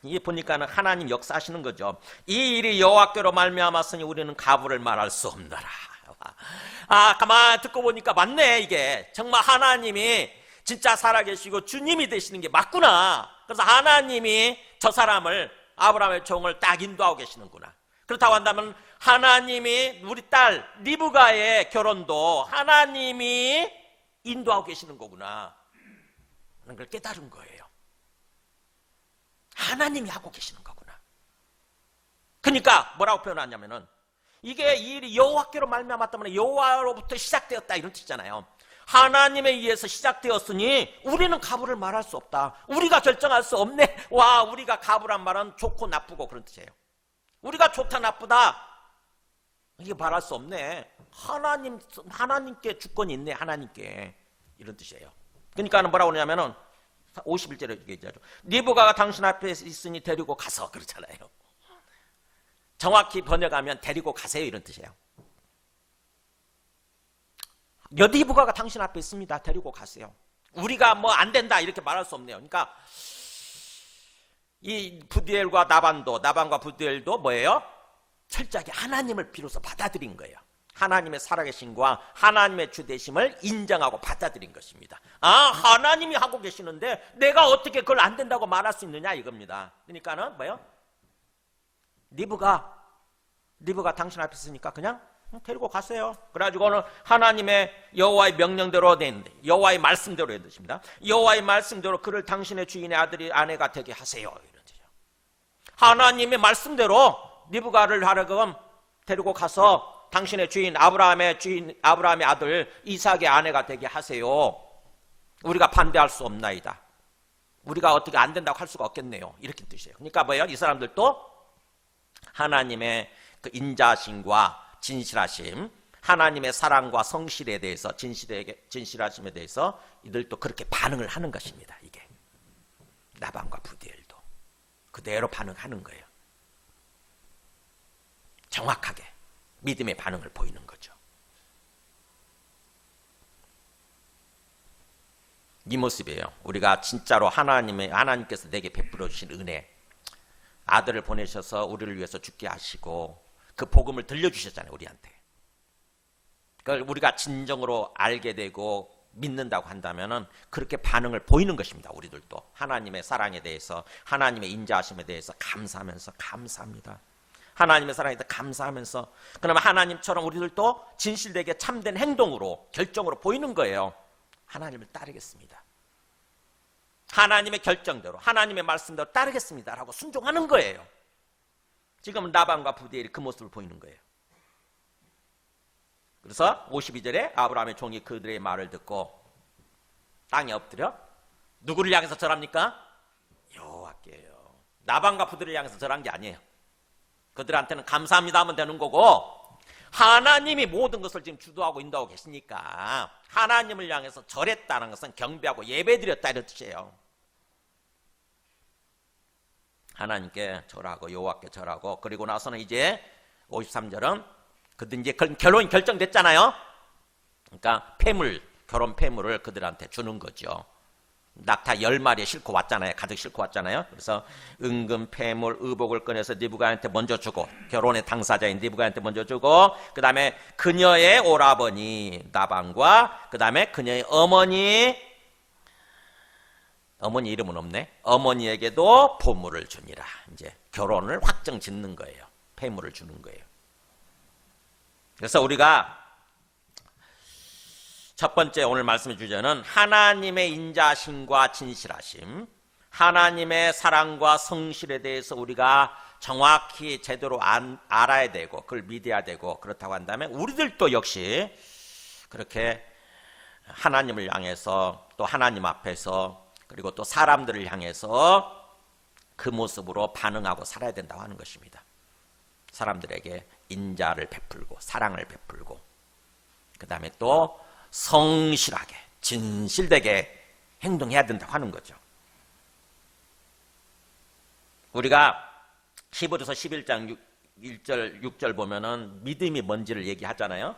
이게 보니까는 하나님 역사하시는 거죠. 이 일이 여호와께로 말미암았으니 우리는 가부를 말할 수 없노라. 가만 듣고 보니까 맞네. 이게 정말 하나님이 진짜 살아계시고 주님이 되시는 게 맞구나. 그래서 하나님이 저 사람을, 아브라함의 종을 딱 인도하고 계시는구나. 그렇다고 한다면 하나님이 우리 딸 리브가의 결혼도 하나님이 인도하고 계시는 거구나 하는 걸 깨달은 거예요. 하나님이 하고 계시는 거구나. 그러니까 뭐라고 표현하냐면은, 이게 이 일이 여호와께로 말미암았다면 여호와로부터 시작되었다, 이런 뜻이잖아요. 하나님에 의해서 시작되었으니 우리는 가부를 말할 수 없다. 우리가 결정할 수 없네. 와, 우리가 가부란 말은 좋고 나쁘고 그런 뜻이에요. 우리가 좋다 나쁘다 이게 말할 수 없네. 하나님께 주권이 있네, 하나님께, 이런 뜻이에요. 그러니까 뭐라고 그러냐면은 51절에 얘기하죠. 리브가가 당신 앞에 있으니 데리고 가서, 그렇잖아요. 정확히 번역하면 데리고 가세요, 이런 뜻이에요. 리브가가 당신 앞에 있습니다, 데리고 가세요. 우리가 뭐 안 된다 이렇게 말할 수 없네요. 그러니까 이 부두엘과 나방과 부두엘도 뭐예요? 철저하게 하나님을 비로소 받아들인 거예요. 하나님의 살아계심과 하나님의 주되심을 인정하고 받아들인 것입니다. 하나님이 하고 계시는데 내가 어떻게 그걸 안 된다고 말할 수 있느냐, 이겁니다. 그러니까는 뭐예요? 리브가 당신 앞에 있으니까 그냥 데리고 가세요. 그래가지고는 하나님의 여호와의 명령대로 된, 여호와의 말씀대로 된 뜻입니다. 여호와의 말씀대로 그를 당신의 주인의 아내가 되게 하세요, 이런 뜻이죠. 하나님의 말씀대로 리브가를 하려금 데리고 가서 당신의 주인 아브라함의 아들 이삭의 아내가 되게 하세요. 우리가 반대할 수 없나이다. 우리가 어떻게 안 된다고 할 수가 없겠네요, 이렇게 뜻이에요. 그러니까 뭐예요? 이 사람들도 하나님의 그 인자심과 진실하심, 하나님의 사랑과 성실에 대해서, 진실하심에 대해서 이들도 그렇게 반응을 하는 것입니다. 이게 나방과 부두엘도 그대로 반응하는 거예요. 정확하게 믿음의 반응을 보이는 거죠. 이 모습이에요. 우리가 진짜로 하나님께서 내게 베풀어 주신 은혜, 아들을 보내셔서 우리를 위해서 죽게 하시고 그 복음을 들려주셨잖아요, 우리한테. 그걸 우리가 진정으로 알게 되고 믿는다고 한다면은 그렇게 반응을 보이는 것입니다. 우리들도 하나님의 사랑에 대해서, 하나님의 인자하심에 대해서 감사하면서, 감사합니다, 하나님의 사랑에 대해서 감사하면서, 그러면 하나님처럼 우리들도 진실되게 참된 행동으로, 결정으로 보이는 거예요. 하나님을 따르겠습니다, 하나님의 결정대로, 하나님의 말씀대로 따르겠습니다 라고 순종하는 거예요. 지금 라반과 부디엘이 그 모습을 보이는 거예요. 그래서 52절에 아브라함의 종이 그들의 말을 듣고 땅에 엎드려 누구를 향해서 절합니까? 여호와께요. 라반과 부디엘을 향해서 절한 게 아니에요. 그들한테는 감사합니다 하면 되는 거고, 하나님이 모든 것을 지금 주도하고 인도하고 계시니까 하나님을 향해서 절했다는 것은 경배하고 예배드렸다 이런 뜻이에요. 하나님께 절하고 여호와께 절하고, 그리고 나서는 이제 53절은 그들 이제 결혼이 결정됐잖아요. 그러니까 결혼 폐물을 그들한테 주는 거죠. 낙타 10마리 싣고 왔잖아요. 가득 싣고 왔잖아요. 그래서 은금, 폐물, 의복을 꺼내서 느부갓한테 먼저 주고, 결혼의 당사자인 느부갓한테 먼저 주고, 그 다음에 그녀의 오라버니 라반과 그 다음에 그녀의 어머니 이름은 없네. 어머니에게도 보물을 주니라. 이제 결혼을 확정 짓는 거예요. 폐물을 주는 거예요. 그래서 우리가 첫 번째 오늘 말씀의 주제는 하나님의 인자심과 진실하심, 하나님의 사랑과 성실에 대해서 우리가 정확히 제대로 알아야 되고 그걸 믿어야 되고, 그렇다고 한다면 우리들도 역시 그렇게 하나님을 향해서, 또 하나님 앞에서, 그리고 또 사람들을 향해서 그 모습으로 반응하고 살아야 된다고 하는 것입니다. 사람들에게 인자를 베풀고 사랑을 베풀고, 그 다음에 또 성실하게 진실되게 행동해야 된다고 하는 거죠. 우리가 히브리서 11장 1절 6절 보면은 믿음이 뭔지를 얘기하잖아요.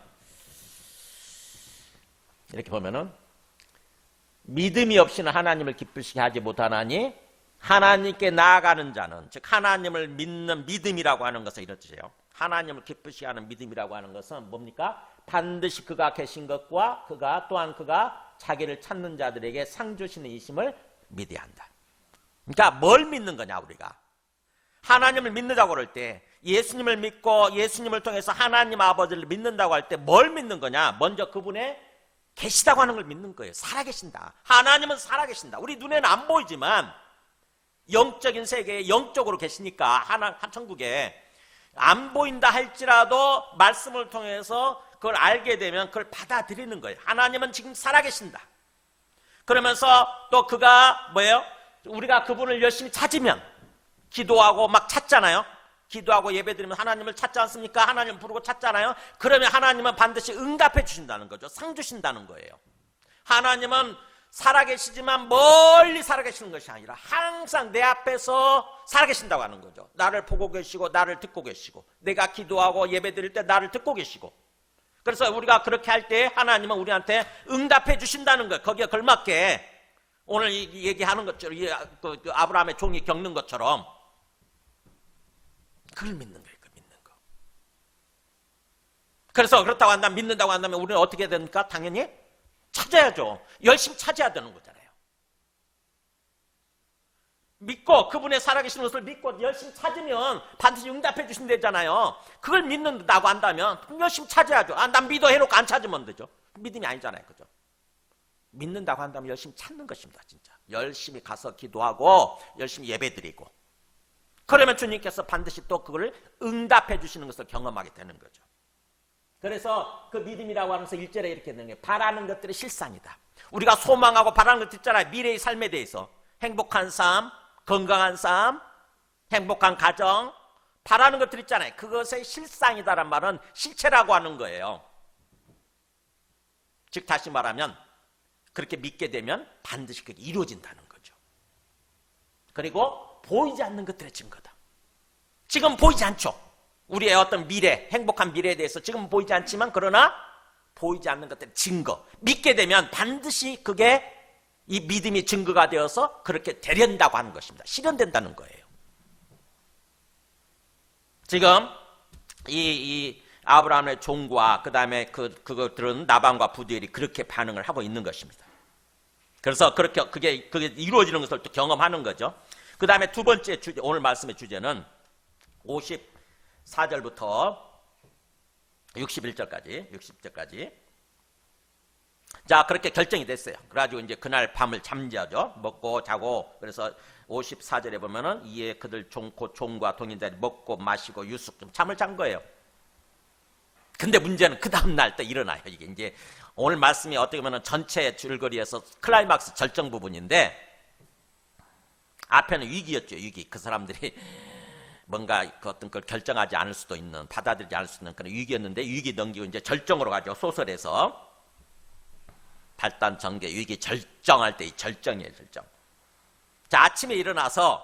이렇게 보면은 믿음이 없이는 하나님을 기쁘시게 하지 못하나니 하나님께 나아가는 자는, 즉 하나님을 믿는 믿음이라고 하는 것은 이런 뜻이에요. 하나님을 기쁘시게 하는 믿음이라고 하는 것은 뭡니까? 반드시 그가 계신 것과 그가 자기를 찾는 자들에게 상 주시는 이심을 믿어야 한다. 그러니까 뭘 믿는 거냐, 우리가 하나님을 믿는다고 그럴 때, 예수님을 믿고 예수님을 통해서 하나님 아버지를 믿는다고 할 때 뭘 믿는 거냐? 먼저 그분의 계시다고 하는 걸 믿는 거예요. 살아계신다. 하나님은 살아계신다. 우리 눈에는 안 보이지만 영적인 세계에 영적으로 계시니까, 천국에 안 보인다 할지라도 말씀을 통해서 그걸 알게 되면 그걸 받아들이는 거예요. 하나님은 지금 살아계신다. 그러면서 또 그가 뭐예요? 우리가 그분을 열심히 찾으면, 기도하고 막 찾잖아요. 기도하고 예배드리면 하나님을 찾지 않습니까? 하나님 부르고 찾잖아요. 그러면 하나님은 반드시 응답해 주신다는 거죠. 상 주신다는 거예요. 하나님은 살아계시지만 멀리 살아계시는 것이 아니라 항상 내 앞에서 살아계신다고 하는 거죠. 나를 보고 계시고 나를 듣고 계시고, 내가 기도하고 예배드릴 때 나를 듣고 계시고, 그래서 우리가 그렇게 할 때 하나님은 우리한테 응답해 주신다는 거예요. 거기에 걸맞게 오늘 얘기하는 것처럼, 아브라함의 종이 겪는 것처럼 그걸 믿는 거예요. 그 믿는 거. 그래서 그렇다고 한다면, 믿는다고 한다면 우리는 어떻게 해야 됩니까? 당연히 찾아야죠. 열심히 찾아야 되는 거잖아요. 믿고 그분의 살아계신 것을 믿고 열심히 찾으면 반드시 응답해 주신다잖아요. 그걸 믿는다고 한다면 열심히 찾아야죠. 난 믿어 해놓고 안 찾으면 되죠. 믿음이 아니잖아요. 그죠? 믿는다고 한다면 열심히 찾는 것입니다. 진짜 열심히 가서 기도하고 열심히 예배드리고, 그러면 주님께서 반드시 또 그걸 응답해 주시는 것을 경험하게 되는 거죠. 그래서 그 믿음이라고 하면서 1절에 이렇게 되는 게, 바라는 것들의 실상이다. 우리가 소망하고 바라는 것들 있잖아요. 미래의 삶에 대해서 행복한 삶, 건강한 삶, 행복한 가정, 바라는 것들 있잖아요. 그것의 실상이다란 말은 실체라고 하는 거예요. 즉 다시 말하면 그렇게 믿게 되면 반드시 그게 이루어진다는 거죠. 그리고 보이지 않는 것들의 증거다. 지금 보이지 않죠. 우리의 어떤 미래, 행복한 미래에 대해서 지금 보이지 않지만 그러나 보이지 않는 것들 증거, 믿게 되면 반드시 그게 이 믿음이 증거가 되어서 그렇게 되련다고 하는 것입니다. 실현된다는 거예요. 지금 이 아브라함의 종과 그 다음에 그것들은 나반과 부두엘이 그렇게 반응을 하고 있는 것입니다. 그래서 그게 이루어지는 것을 또 경험하는 거죠. 그 다음에 두 번째 주제, 오늘 말씀의 주제는 54절부터 60절까지. 자, 그렇게 결정이 됐어요. 그래가지고 이제 그날 밤을 잠자죠. 먹고 자고. 그래서 54절에 보면은 이에 그들 종과 동인자들이 먹고 마시고 유숙 좀 잠을 잔 거예요. 근데 문제는 그 다음날 또 일어나요. 이게 이제 오늘 말씀이 어떻게 보면 전체 줄거리에서 클라이막스 절정 부분인데 앞에는 위기였죠. 위기. 그 사람들이 뭔가 그 어떤 걸 결정하지 않을 수도 있는, 받아들이지 않을 수 있는 그런 위기였는데 위기 넘기고 이제 절정으로 가죠. 소설에서 발단 전개 위기 절정할 때 이 절정이에요. 절정. 자, 아침에 일어나서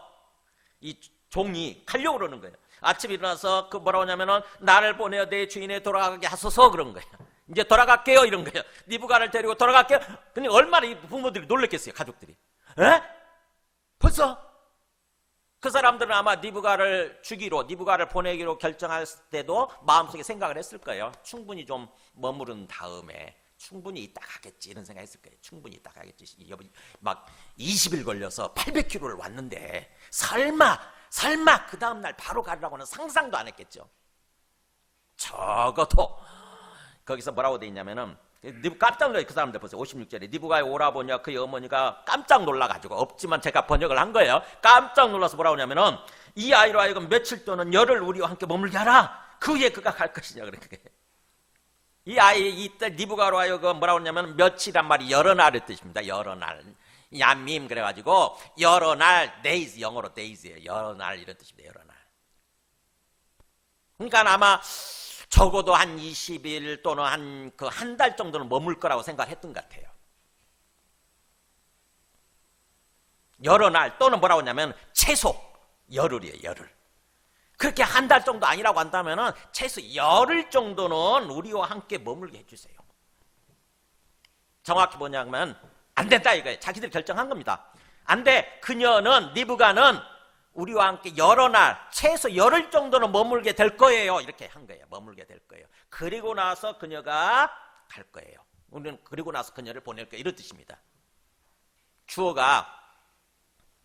이 종이 가려고 그러는 거예요. 아침에 일어나서 그 뭐라고 하냐면은 나를 보내어 내 주인에 돌아가게 하소서 그런 거예요. 이제 돌아갈게요 이런 거예요. 니부갓을 데리고 돌아갈게요. 근데 얼마나 이 부모들이 놀랬겠어요. 가족들이. 에? 벌써? 그 사람들은 아마 니부갓을 보내기로 결정할 때도 마음속에 생각을 했을 거예요. 충분히 좀 머무른 다음에 충분히 있다 가겠지 이런 생각했을 거예요. 충분히 있다 가겠지. 막 20일 걸려서 800km를 왔는데 설마 그 다음날 바로 가려고는 상상도 안 했겠죠. 적어도 거기서 뭐라고 돼 있냐면은 깜짝 놀라요. 그 사람들 보세요. 56절에 니부갓이 오라보냐 그의 어머니가 깜짝 놀라가지고 없지만 제가 번역을 한 거예요. 깜짝 놀라서 뭐라고 하냐면은 이 아이로 하여금 며칠 또는 열흘 우리와 함께 머물게 하라. 그 후에 그가 갈 것이냐 그렇게. 이 아이 이때 니부갓으로 하여금 뭐라고 하냐면 며칠이란 말이 여러 날의 뜻입니다. 여러 날. 얌밈 그래가지고 여러 날 days 영어로 days예요. 여러 날 이런 뜻입니다. 여러 날. 그러니까 아마 적어도 한 20일 또는 한 달 정도는 머물 거라고 생각했던 것 같아요. 여러 날 또는 뭐라고 하냐면 최소 열흘이에요. 열흘. 그렇게 한 달 정도 아니라고 한다면은 최소 열흘 정도는 우리와 함께 머물게 해주세요. 정확히 뭐냐면 안 된다 이거예요. 자기들이 결정한 겁니다. 안 돼. 그녀는 니부갓은 우리와 함께 여러 날 최소 열흘 정도는 머물게 될 거예요. 이렇게 한 거예요. 머물게 될 거예요. 그리고 나서 그녀가 갈 거예요. 우리는 그리고 나서 그녀를 보낼 거예요. 이런 뜻입니다. 주어가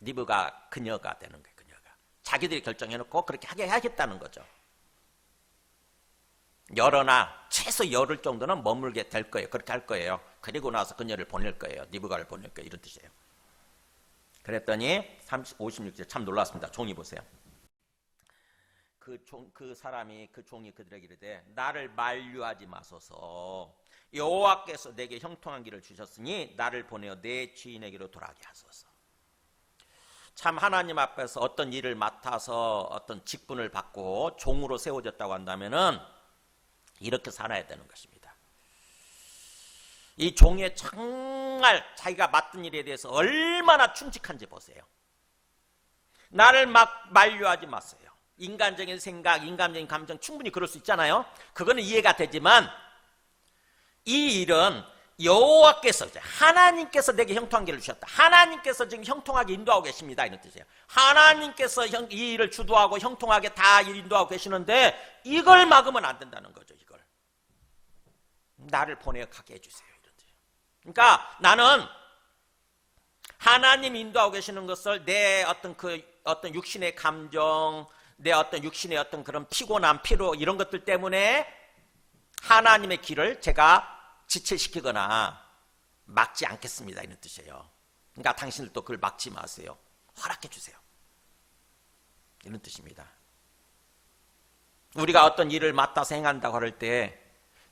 니부갓 그녀가 되는 거예요. 그녀가 자기들이 결정해놓고 그렇게 하게 하겠다는 거죠. 여러 날 최소 열흘 정도는 머물게 될 거예요. 그렇게 할 거예요. 그리고 나서 그녀를 보낼 거예요. 니부갓을 보낼 거예요. 이런 뜻이에요. 그랬더니 56절 참 놀랐습니다. 종이 보세요. 그 종이 그들에게 이르되 나를 만류하지 마소서. 여호와께서 내게 형통한 길을 주셨으니 나를 보내어 내 주인에게로 돌아가게 하소서. 참 하나님 앞에서 어떤 일을 맡아서 어떤 직분을 받고 종으로 세워졌다고 한다면은 이렇게 살아야 되는 것입니다. 이 종의 정말 자기가 맡은 일에 대해서 얼마나 충직한지 보세요. 나를 막 만류하지 마세요. 인간적인 생각, 인간적인 감정 충분히 그럴 수 있잖아요. 그거는 이해가 되지만 이 일은 여호와께서 하나님께서 내게 형통한 길을 주셨다. 하나님께서 지금 형통하게 인도하고 계십니다. 이런 뜻이에요. 하나님께서 이 일을 주도하고 형통하게 다 인도하고 계시는데 이걸 막으면 안 된다는 거죠. 이걸 나를 보내어 가게 해주세요. 그러니까 나는 하나님 인도하고 계시는 것을 내 어떤 육신의 감정, 내 어떤 육신의 어떤 그런 피곤함, 피로 이런 것들 때문에 하나님의 길을 제가 지체시키거나 막지 않겠습니다. 이런 뜻이에요. 그러니까 당신들도 그걸 막지 마세요. 허락해 주세요. 이런 뜻입니다. 우리가 어떤 일을 맡아서 행한다고 할 때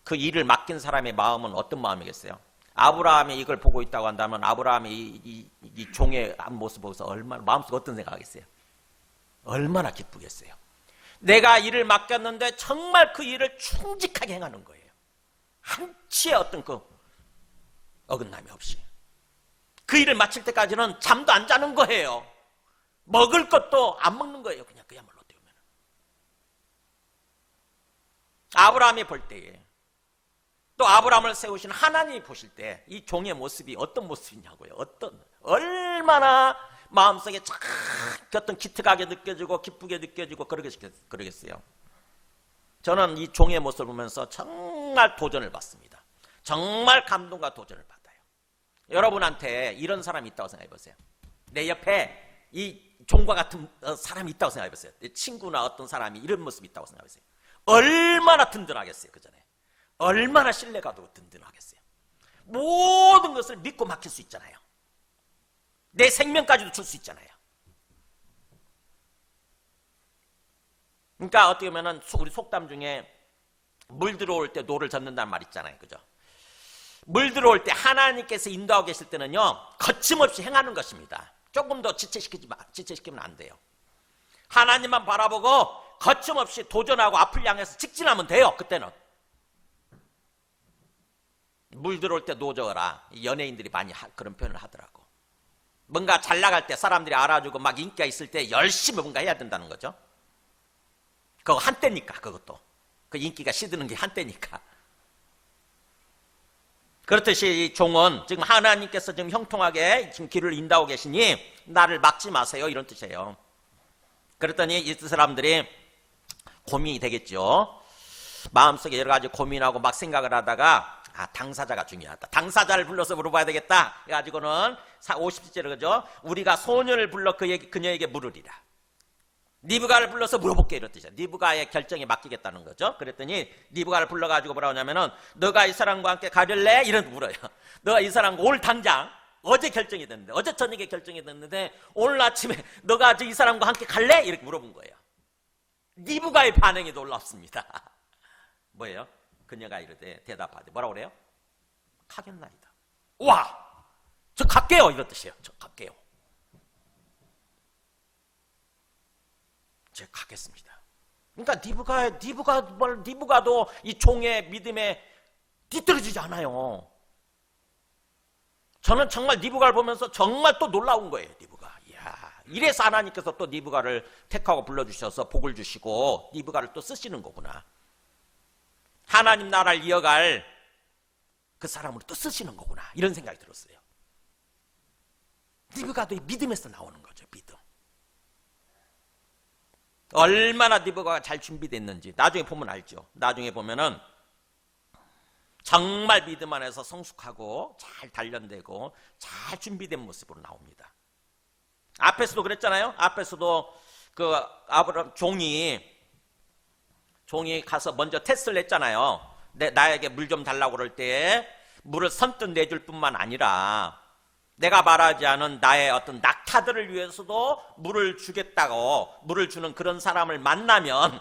그 일을 맡긴 사람의 마음은 어떤 마음이겠어요? 아브라함이 이걸 보고 있다고 한다면 아브라함이 이 종의 모습 보고서 얼마나 마음속에 어떤 생각하겠어요? 얼마나 기쁘겠어요? 내가 일을 맡겼는데 정말 그 일을 충직하게 행하는 거예요. 한치의 어떤 그 어긋남이 없이 그 일을 마칠 때까지는 잠도 안 자는 거예요. 먹을 것도 안 먹는 거예요. 그냥 그야말로 어떻게 보면 아브라함이 볼 때에, 또 아브라함을 세우신 하나님이 보실 때 이 종의 모습이 어떤 모습이냐고요. 얼마나 마음속에 참 어떤 기특하게 느껴지고 기쁘게 느껴지고 그러겠어요. 저는 이 종의 모습을 보면서 정말 도전을 받습니다. 정말 감동과 도전을 받아요. 여러분한테 이런 사람이 있다고 생각해 보세요. 내 옆에 이 종과 같은 사람이 있다고 생각해 보세요. 내 친구나 어떤 사람이 이런 모습이 있다고 생각해 보세요. 얼마나 든든하겠어요. 그 전에 얼마나 신뢰가도 든든하겠어요. 모든 것을 믿고 맡길 수 있잖아요. 내 생명까지도 줄 수 있잖아요. 그러니까 어떻게 보면은 우리 속담 중에 물 들어올 때 노를 젓는다는 말 있잖아요. 그죠? 물 들어올 때 하나님께서 인도하고 계실 때는요, 거침없이 행하는 것입니다. 조금 더 지체시키면 안 돼요. 하나님만 바라보고 거침없이 도전하고 앞을 향해서 직진하면 돼요. 그때는 물 들어올 때 노 저어라. 연예인들이 많이 그런 표현을 하더라고. 뭔가 잘 나갈 때 사람들이 알아주고 막 인기가 있을 때 열심히 뭔가 해야 된다는 거죠. 그거 한때니까. 그것도 그 인기가 시드는 게 한때니까. 그렇듯이 이 종은 지금 하나님께서 지금 형통하게 지금 길을 인도하고 계시니 나를 막지 마세요, 이런 뜻이에요. 그랬더니 이 사람들이 고민이 되겠죠. 마음속에 여러 가지 고민하고 막 생각을 하다가 당사자가 중요하다. 당사자를 불러서 물어봐야 되겠다. 그래가지고는 50절에 그죠? 우리가 소년을 불러 그녀에게 물으리라. 리브가를 불러서 물어볼게, 이런 뜻이야. 리브가의 결정에 맡기겠다는 거죠. 그랬더니 리브가를 불러가지고 뭐라고 하냐면은 너가 이 사람과 함께 가릴래? 이런 물어요. 너가 이 사람과 오늘 당장 어제 결정이 됐는데, 어제 저녁에 결정이 됐는데 오늘 아침에 너가 이 사람과 함께 갈래? 이렇게 물어본 거예요. 리브가의 반응이 놀랍습니다. 뭐예요? 그녀가 이르되 대답하되 뭐라고 그래요? 가겠나이다. 와, 저 갈게요, 이런 뜻이에요. 저 갈게요. 제가 가겠습니다. 그러니까 리브가도 이 종의 믿음에 뒤떨어지지 않아요. 저는 정말 리브가를 보면서 정말 또 놀라운 거예요. 리브가. 이야, 이래서 하나님께서 또 리브가를 택하고 불러주셔서 복을 주시고 리브가를 또 쓰시는 거구나. 하나님 나라를 이어갈 그 사람으로 또 쓰시는 거구나, 이런 생각이 들었어요. 리브가도 믿음에서 나오는 거죠. 믿음. 얼마나 리브가가 잘 준비됐는지 나중에 보면 알죠. 나중에 보면은 정말 믿음 안에서 성숙하고 잘 단련되고 잘 준비된 모습으로 나옵니다. 앞에서도 그랬잖아요. 앞에서도 그 아브라함 종이 가서 먼저 테스트를 했잖아요. 나에게 물 좀 달라고 그럴 때 물을 선뜻 내줄 뿐만 아니라 내가 말하지 않은 나의 어떤 낙타들을 위해서도 물을 주겠다고, 물을 주는 그런 사람을 만나면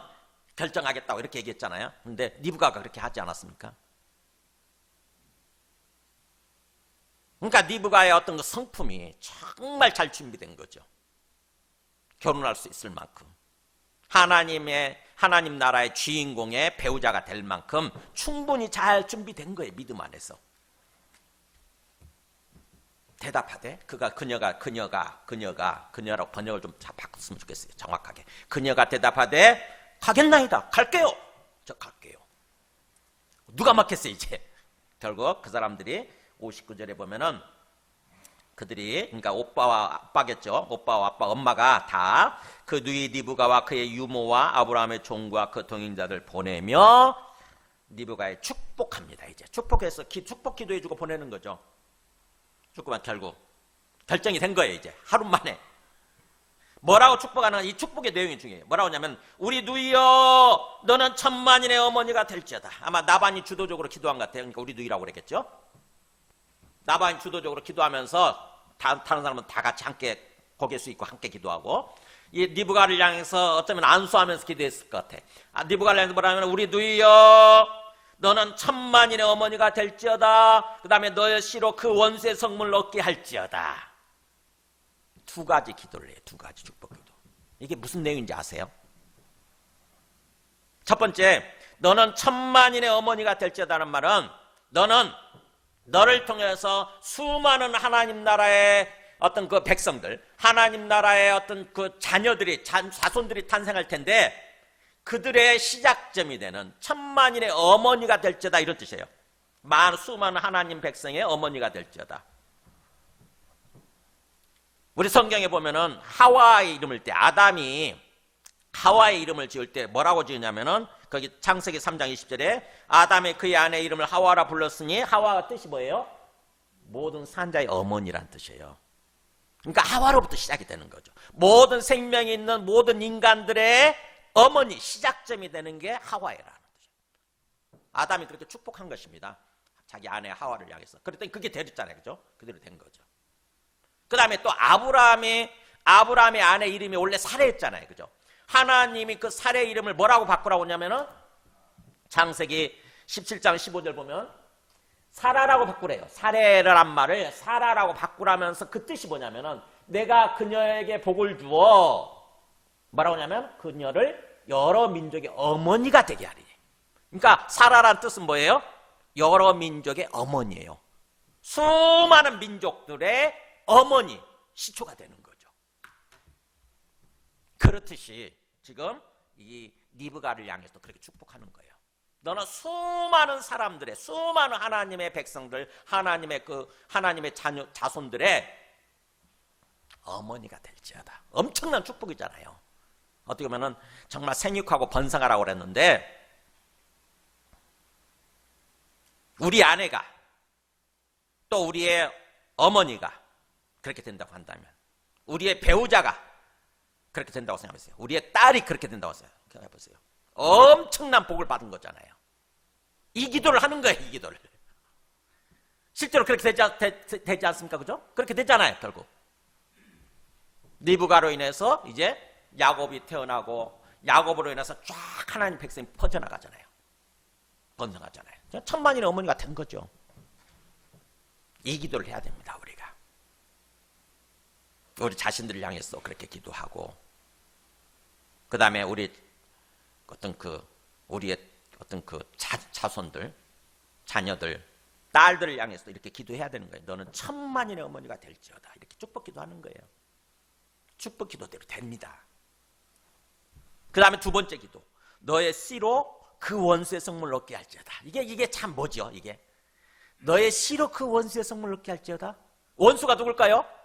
결정하겠다고 이렇게 얘기했잖아요. 근데 리브가가 그렇게 하지 않았습니까? 그러니까 리브가의 어떤 그 성품이 정말 잘 준비된 거죠. 결혼할 수 있을 만큼, 하나님 나라의 주인공의 배우자가 될 만큼 충분히 잘 준비된 거예요. 믿음 안에서. 대답하되 그녀라고 번역을 좀 바꿨으면 좋겠어요. 정확하게. 그녀가 대답하되 가겠나이다. 갈게요. 저 갈게요. 누가 막혔어요, 이제. 결국 그 사람들이 59절에 보면은 그들이, 그러니까 오빠와 아빠겠죠. 오빠와 아빠, 엄마가 다 그 누이 리브가와 그의 유모와 아브라함의 종과 그 동행자들 보내며 리브가에 축복합니다. 이제 축복해서 축복 기도해주고 보내는 거죠. 축복만 결국 결정이 된 거예요. 이제 하루 만에 뭐라고 축복하는, 이 축복의 내용이 중요해요. 뭐라고 하냐면 우리 누이여 너는 천만인의 어머니가 될지어다. 아마 나반이 주도적으로 기도한 것 같아요. 그러니까 우리 누이라고 그랬겠죠. 나반이 주도적으로 기도하면서 다른 사람은 다 같이 함께 고개 숙이고 함께 기도하고, 이 리브가를 향해서 어쩌면 안수하면서 기도했을 것 같아. 리브가를 향해서 뭐라 하면 우리 누이여 너는 천만인의 어머니가 될지어다. 그 다음에 너의 씨로 그 원수의 성문을 얻게 할지어다. 두 가지 기도를 해요. 두 가지 축복 기도. 이게 무슨 내용인지 아세요? 첫 번째, 너는 천만인의 어머니가 될지어다는 말은 너를 통해서 수많은 하나님 나라의 어떤 그 백성들, 하나님 나라의 어떤 그 자녀들이, 자손들이 탄생할 텐데 그들의 시작점이 되는 천만인의 어머니가 될지어다, 이런 뜻이에요. 수많은 하나님 백성의 어머니가 될지어다. 우리 성경에 보면은 하와의 이름을 때, 아담이 하와의 이름을 지을 때 뭐라고 지으냐면은 거기 창세기 3장 20절에 아담의 그의 아내 이름을 하와라 불렀으니, 하와가 뜻이 뭐예요? 모든 산자의 어머니란 뜻이에요. 그러니까 하와로부터 시작이 되는 거죠. 모든 생명이 있는 모든 인간들의 어머니, 시작점이 되는 게 하와이라는 뜻이에요. 아담이 그렇게 축복한 것입니다. 자기 아내 하와를 향해서. 그랬더니 그게 되었잖아요. 그죠? 그대로 된 거죠. 그 다음에 또 아브라함의 아내 이름이 원래 사레였잖아요. 그죠? 하나님이 그 사레 이름을 뭐라고 바꾸라고 하냐면은 창세기 17장 15절 보면 사라라고 바꾸래요. 사레라란 말을 사라라고 바꾸라면서 그 뜻이 뭐냐면은 내가 그녀에게 복을 주어 뭐라고 하냐면 그녀를 여러 민족의 어머니가 되게 하리. 그러니까 사라란 뜻은 뭐예요? 여러 민족의 어머니예요. 수많은 민족들의 어머니, 시초가 되는 거죠. 그렇듯이 지금 이 리브가를 향해서 그렇게 축복하는 거예요. 너는 수많은 사람들의, 수많은 하나님의 백성들, 하나님의 자손들의 어머니가 될지어다. 엄청난 축복이잖아요. 어떻게 보면은 정말 생육하고 번성하라고 그랬는데, 우리 아내가 또 우리의 어머니가 그렇게 된다고 한다면, 우리의 배우자가 그렇게 된다고 생각해보세요. 우리의 딸이 그렇게 된다고 생각해보세요. 엄청난 복을 받은 거잖아요. 이 기도를 하는 거예요. 이 기도를. 실제로 그렇게 되지 않습니까? 그죠? 그렇게 되잖아요. 결국 리브가로 인해서 이제 야곱이 태어나고, 야곱으로 인해서 쫙 하나님 백성이 퍼져나가잖아요. 번성하잖아요. 천만인의 어머니가 된 거죠. 이 기도를 해야 됩니다. 우리 자신들을 향해서 그렇게 기도하고, 그 다음에 우리의 자손들, 자녀들, 딸들을 향해서 이렇게 기도해야 되는 거예요. 너는 천만인의 어머니가 될지어다. 이렇게 축복 기도하는 거예요. 축복 기도대로 됩니다. 그 다음에 두 번째 기도, 너의 씨로 그 원수의 성물을 얻게 할지어다. 이게 참 뭐죠? 이게 너의 씨로 그 원수의 성물을 얻게 할지어다. 원수가 누굴까요?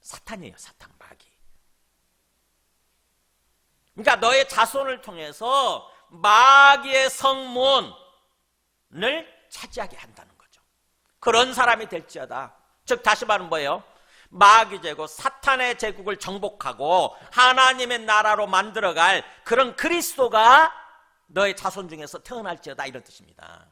사탄이에요. 사탄, 마귀. 그러니까 너의 자손을 통해서 마귀의 성문을 차지하게 한다는 거죠. 그런 사람이 될지어다. 즉 다시 말하면 뭐예요? 마귀 제국, 사탄의 제국을 정복하고 하나님의 나라로 만들어갈 그런 그리스도가 너의 자손 중에서 태어날지어다, 이런 뜻입니다.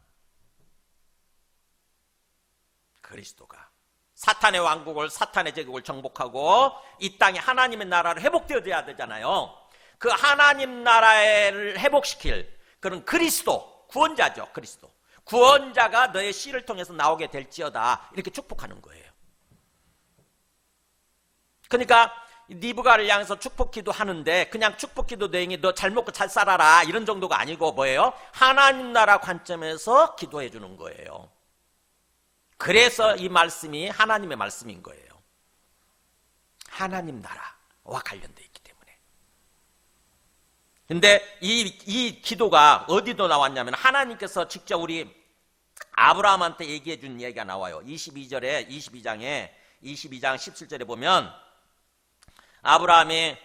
그리스도가 사탄의 왕국을, 사탄의 제국을 정복하고 이 땅에 하나님의 나라를 회복되어야 되잖아요. 그 하나님 나라를 회복시킬 그런 그리스도, 구원자죠. 그리스도 구원자가 너의 씨를 통해서 나오게 될지어다, 이렇게 축복하는 거예요. 그러니까 리브가를 향해서 축복기도 하는데 그냥 축복기도 내용이 너 잘 먹고 잘 살아라 이런 정도가 아니고 뭐예요? 하나님 나라 관점에서 기도해 주는 거예요. 그래서 이 말씀이 하나님의 말씀인 거예요. 하나님 나라와 관련되어 있기 때문에. 근데 이 기도가 어디도 나왔냐면 하나님께서 직접 우리 아브라함한테 얘기해 준 얘기가 나와요. 22장 17절에 보면 아브라함이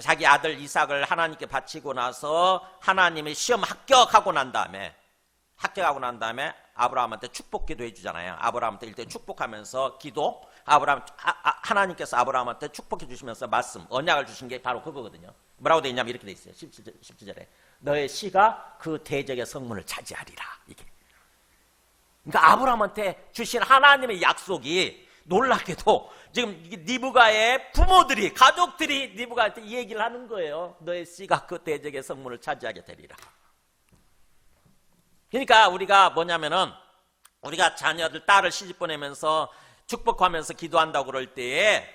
자기 아들 이삭을 하나님께 바치고 나서 하나님이 시험 합격하고 난 다음에 아브라함한테 축복기도 해주잖아요. 아브라함한테 일단 축복하면서 기도, 하나님께서 아브라함한테 축복해 주시면서 말씀, 언약을 주신 게 바로 그거거든요. 뭐라고 되어 있냐면 이렇게 되어 있어요. 17절에 너의 씨가 그 대적의 성문을 차지하리라. 이게. 그러니까 아브라함한테 주신 하나님의 약속이 놀랍게도 지금 리브가의 부모들이, 가족들이 리브가한테 이 얘기를 하는 거예요. 너의 씨가 그 대적의 성문을 차지하게 되리라. 그러니까 우리가 뭐냐면은 우리가 자녀들, 딸을 시집 보내면서 축복하면서 기도한다고 그럴 때에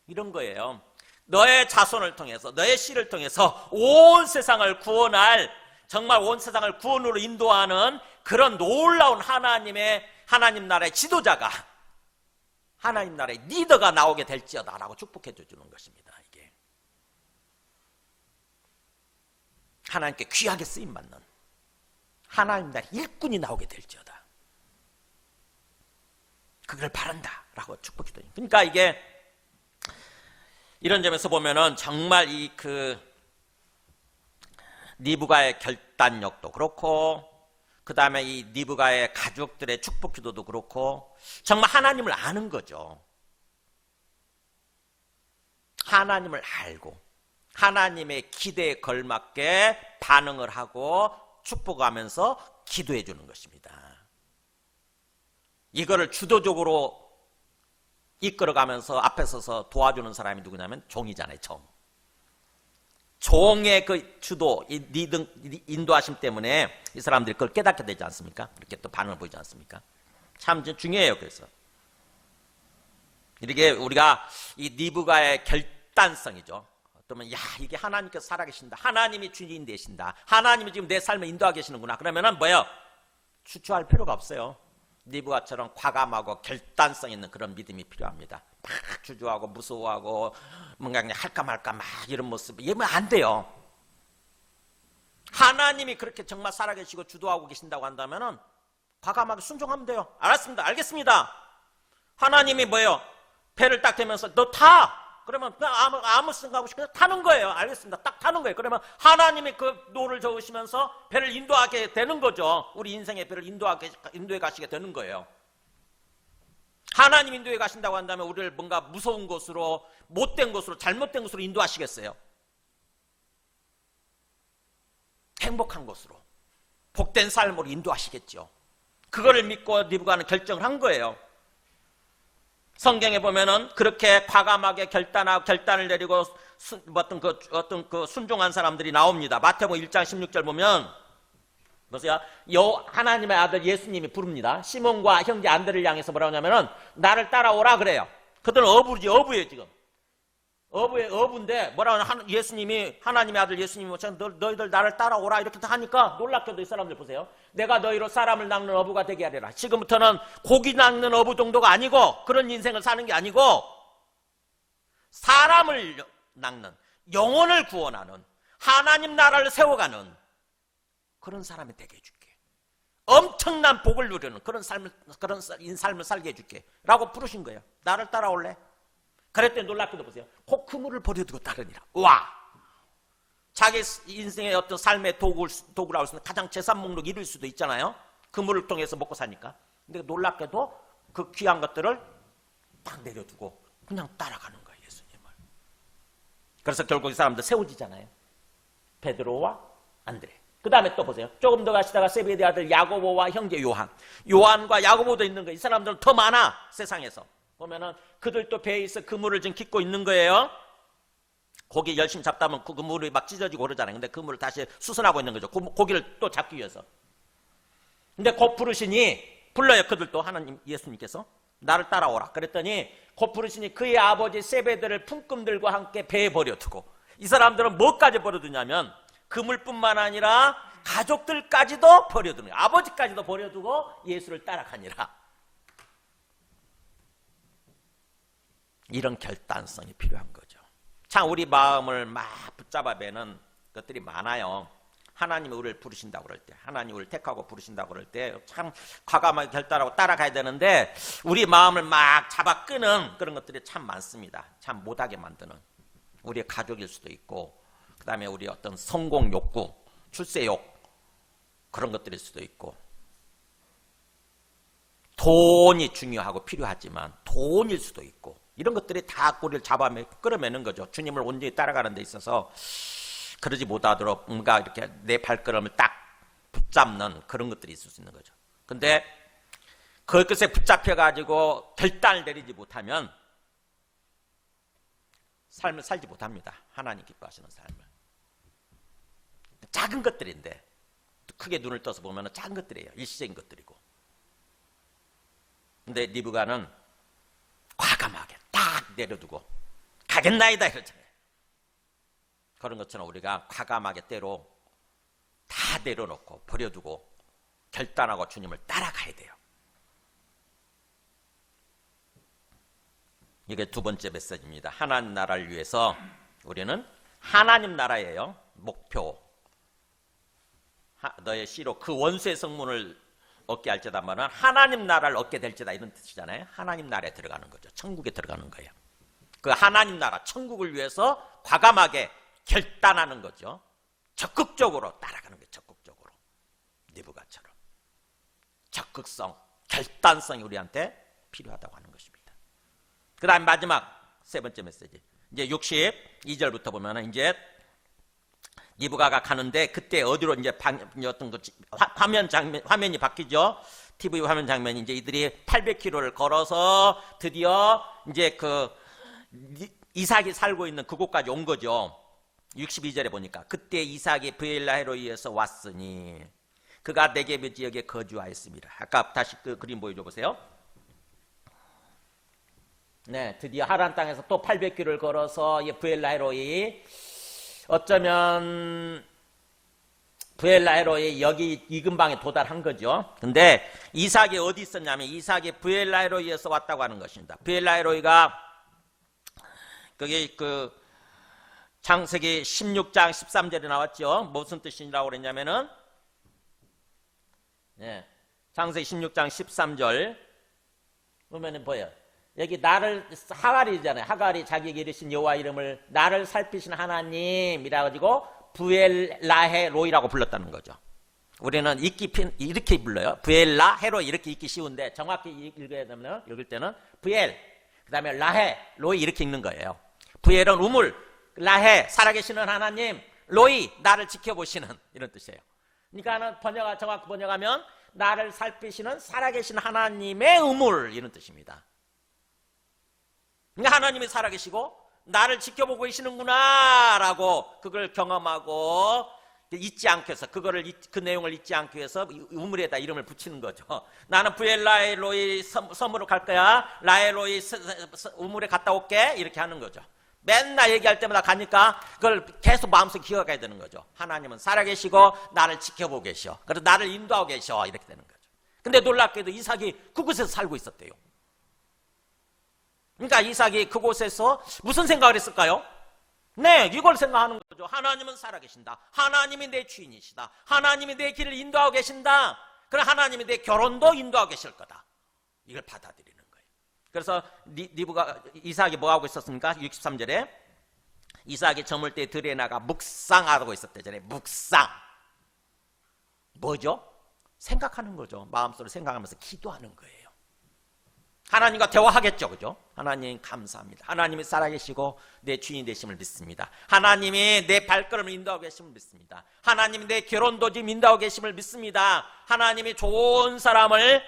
이런 거예요. 너의 자손을 통해서, 너의 씨를 통해서 온 세상을 구원할, 정말 온 세상을 구원으로 인도하는 그런 놀라운 하나님 나라의 지도자가, 하나님 나라의 리더가 나오게 될지어다 라고 축복해 주는 것입니다. 이게. 하나님께 귀하게 쓰임받는 하나님 나라의 일꾼이 나오게 될지어다. 그걸 바란다라고 축복기도해요. 그러니까 이게 이런 점에서 보면은 정말 니브가의 결단력도 그렇고, 그 다음에 이 니브가의 가족들의 축복기도도 그렇고, 정말 하나님을 아는 거죠. 하나님을 알고 하나님의 기대에 걸맞게 반응을 하고 축복하면서 기도해 주는 것입니다. 이거를 주도적으로 이끌어가면서 앞에 서서 도와주는 사람이 누구냐면 종이잖아요. 종의 그 주도, 인도하심 때문에 이 사람들이 그걸 깨닫게 되지 않습니까? 그렇게 또 반응을 보이지 않습니까? 참 중요해요. 그래서 이렇게 우리가 이 니브가의 결단성이죠. 어쩌면 이게 하나님께서 살아계신다, 하나님이 주인 되신다, 하나님이 지금 내 삶을 인도하고 계시는구나. 그러면은 뭐예요? 추추할 필요가 없어요. 니브가처럼 과감하고 결단성 있는 그런 믿음이 필요합니다. 막 주저하고 무서워하고 뭔가 그냥 할까 말까 막 이런 모습, 이러면 안 돼요. 하나님이 그렇게 정말 살아계시고 주도하고 계신다고 한다면은 과감하게 순종하면 돼요. 알았습니다, 알겠습니다. 하나님이 뭐예요? 배를 딱 대면서 너 타! 그러면 그냥 아무 생각 없이 그냥 타는 거예요. 알겠습니다. 딱 타는 거예요. 그러면 하나님이 그 노를 저으시면서 배를 인도하게 되는 거죠. 우리 인생의 배를 인도해 가시게 되는 거예요. 하나님 인도해 가신다고 한다면 우리를 뭔가 무서운 곳으로, 못된 곳으로, 잘못된 곳으로 인도하시겠어요? 행복한 곳으로, 복된 삶으로 인도하시겠죠. 그거를 믿고 니브가는 결정을 한 거예요. 성경에 보면은 그렇게 과감하게 결단을 내리고 어떤 그 순종한 사람들이 나옵니다. 마태복음 1장 16절 보면 보세요. 하나님의 아들 예수님이 부릅니다. 시몬과 형제 안드레를 향해서 뭐라고 하냐면은 나를 따라오라 그래요. 그들은 어부예요 지금. 어부인데 뭐라고 하냐, 예수님이, 하나님의 아들 예수님이 너희들 나를 따라오라 이렇게 하니까 놀랍게도 이 사람들 보세요. 내가 너희로 사람을 낚는 어부가 되게 하리라. 지금부터는 고기 낚는 어부 정도가 아니고, 그런 인생을 사는 게 아니고, 사람을 낚는, 영혼을 구원하는, 하나님 나라를 세워가는 그런 사람이 되게 해줄게. 엄청난 복을 누리는 그런 삶을 살게 해줄게 라고 부르신 거예요. 나를 따라올래? 그랬더니 놀랍게도 보세요. 곧 그물을 버려두고 따르니라. 와! 자기 인생의 어떤 삶의 도구라고 할 수 있는 가장 재산 목록 이룰 수도 있잖아요. 그물을 통해서 먹고 사니까. 근데 놀랍게도 그 귀한 것들을 딱 내려두고 그냥 따라가는 거예요, 예수님을. 그래서 결국 이 사람들 세워지잖아요. 베드로와 안드레. 그 다음에 또 보세요. 조금 더 가시다가 세베대 아들 야고보와 형제 요한과 야고보도 있는 거예요. 이 사람들은 더 많아, 세상에서. 보면은 그들도 배에 있어 그물을 지금 깃고 있는 거예요. 고기 열심히 잡다 보면 그 그물이 막 찢어지고 그러잖아요. 근데 그물을 다시 수선하고 있는 거죠. 고기를 또 잡기 위해서. 근데 곧 부르시니, 불러요. 그들도 하나님 예수님께서 나를 따라오라. 그랬더니 곧 부르시니 그의 아버지 세베대를 품꾼들과 함께 배에 버려두고, 이 사람들은 뭐까지 버려두냐면 그물뿐만 아니라 가족들까지도 버려두는 거예요. 아버지까지도 버려두고 예수를 따라가니라. 이런 결단성이 필요한 거죠. 참 우리 마음을 막 붙잡아 매는 것들이 많아요. 하나님이 우리를 부르신다고 그럴 때, 하나님이 우리를 택하고 부르신다고 그럴 때 참 과감하게 결단하고 따라가야 되는데, 우리 마음을 막 잡아 끄는 그런 것들이 참 많습니다. 참 못하게 만드는, 우리의 가족일 수도 있고, 그 다음에 우리 어떤 성공 욕구, 출세욕, 그런 것들일 수도 있고, 돈이 중요하고 필요하지만 돈일 수도 있고, 이런 것들이 다 꼬리를 끌어매는 거죠. 주님을 온전히 따라가는 데 있어서 그러지 못하도록 뭔가 이렇게 내 발걸음을 딱 붙잡는 그런 것들이 있을 수 있는 거죠. 근데 그것에 붙잡혀가지고 결단을 내리지 못하면 삶을 살지 못합니다. 하나님 기뻐하시는 삶을. 작은 것들인데 크게 눈을 떠서 보면 작은 것들이에요. 일시적인 것들이고. 근데 니브가는 과감하게 딱 내려두고 가겠나이다 이러잖아요. 그런 것처럼 우리가 과감하게 때로 다 내려놓고 버려두고 결단하고 주님을 따라가야 돼요. 이게 두 번째 메시지입니다. 하나님 나라를 위해서 우리는 하나님 나라예요. 목표. 너의 씨로 그 원수의 성문을 얻게 할지다마는 하나님 나라를 얻게 될지다, 이런 뜻이잖아요. 하나님 나라에 들어가는 거죠. 천국에 들어가는 거예요. 그 하나님 나라 천국을 위해서 과감하게 결단하는 거죠. 적극적으로 따라가는 거예요. 적극적으로. 느부갓처럼 적극성, 결단성이 우리한테 필요하다고 하는 것입니다. 그 다음 마지막 세 번째 메시지, 이제 62절부터 보면 이제 니부가가 가는데, 그때 어디로 이제 어떤 거 화면이 바뀌죠. TV 화면 장면이 이제 이들이 800km를 걸어서 드디어 이제 그 이삭이 살고 있는 그곳까지 온 거죠. 62절에 보니까 그때 이삭이 브엘라헤로이에서 왔으니 그가 네게브 지역에 거주하였습니다. 아까 다시 그 그림 보여줘 보세요. 네, 드디어 하란 땅에서 또 800km를 걸어서 브엘라헤로이, 어쩌면 브엘라헤로이 여기 이 근방에 도달한 거죠. 근데 이삭이 어디 있었냐면 이삭이 브엘라헤로이에서 왔다고 하는 것입니다. 브엘라헤로이가 거기 그 창세기 16장 13절에 나왔죠. 무슨 뜻이라고 그랬냐면은, 네, 창세기 16장 13절 보면은 보여. 여기 나를, 하갈이잖아요. 하갈이 자기에게 이르신 여호와 이름을 나를 살피신 하나님이라 가지고 브엘라헤로이라고 불렀다는 거죠. 우리는 이렇게 불러요. 브엘라헤로이 이렇게 읽기 쉬운데 정확히 읽을 때는 브엘, 그 다음에 라헤, 로이 이렇게 읽는 거예요. 브엘은 우물, 라헤 살아계시는 하나님, 로이 나를 지켜보시는, 이런 뜻이에요. 그러니까 정확히 번역하면 나를 살피시는 살아계신 하나님의 우물, 이런 뜻입니다. 그러니까 하나님이 살아계시고 나를 지켜보고 계시는구나 라고 그걸 경험하고 잊지 않기 위해서, 그 내용을 잊지 않기 위해서 우물에다 이름을 붙이는 거죠. 나는 브엘라헤로이 섬으로 갈 거야, 라헤로이 우물에 갔다 올게, 이렇게 하는 거죠. 맨날 얘기할 때마다 가니까 그걸 계속 마음속에 기억해야 되는 거죠. 하나님은 살아계시고 나를 지켜보고 계셔, 그래서 나를 인도하고 계셔, 이렇게 되는 거죠. 근데 놀랍게도 이삭이 그곳에서 살고 있었대요. 그러니까 이삭이 그곳에서 무슨 생각을 했을까요? 네, 이걸 생각하는 거죠. 하나님은 살아계신다, 하나님이 내 주인이시다, 하나님이 내 길을 인도하고 계신다, 그럼 하나님이 내 결혼도 인도하고 계실 거다, 이걸 받아들이는 거예요. 그래서 이삭이 뭐 하고 있었습니까? 63절에 이삭이 저물 때 들에 나가 묵상하고 있었대잖아요. 묵상 뭐죠? 생각하는 거죠. 마음속으로 생각하면서 기도하는 거예요. 하나님과 대화하겠죠, 그죠? 하나님 감사합니다. 하나님이 살아계시고 내 주인 되심을 믿습니다. 하나님이 내 발걸음을 인도하고 계심을 믿습니다. 하나님이 내 결혼도 지금 인도하고 계심을 믿습니다. 하나님이 좋은 사람을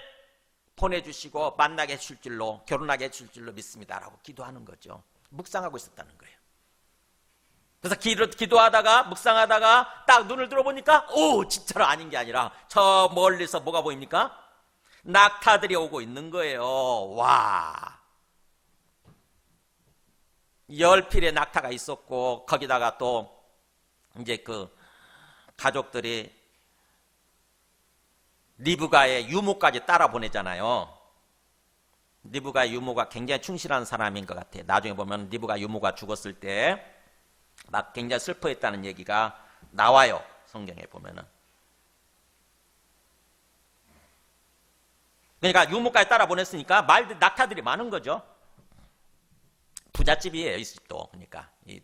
보내주시고 만나게 해줄 줄로, 결혼하게 해줄 줄로 믿습니다라고 기도하는 거죠. 묵상하고 있었다는 거예요. 그래서 기도하다가 묵상하다가 딱 눈을 들어보니까 진짜로 아닌 게 아니라 저 멀리서 뭐가 보입니까? 낙타들이 오고 있는 거예요. 와, 10필의 낙타가 있었고 거기다가 또 이제 그 가족들이 리브가의 유모까지 따라 보내잖아요. 리브가의 유모가 굉장히 충실한 사람인 것 같아요. 나중에 보면 리브가 유모가 죽었을 때 막 굉장히 슬퍼했다는 얘기가 나와요. 성경에 보면은. 그러니까 유모까지 따라 보냈으니까 낙타들이 많은 거죠. 부잣집이에요, 이 집도. 그러니까 이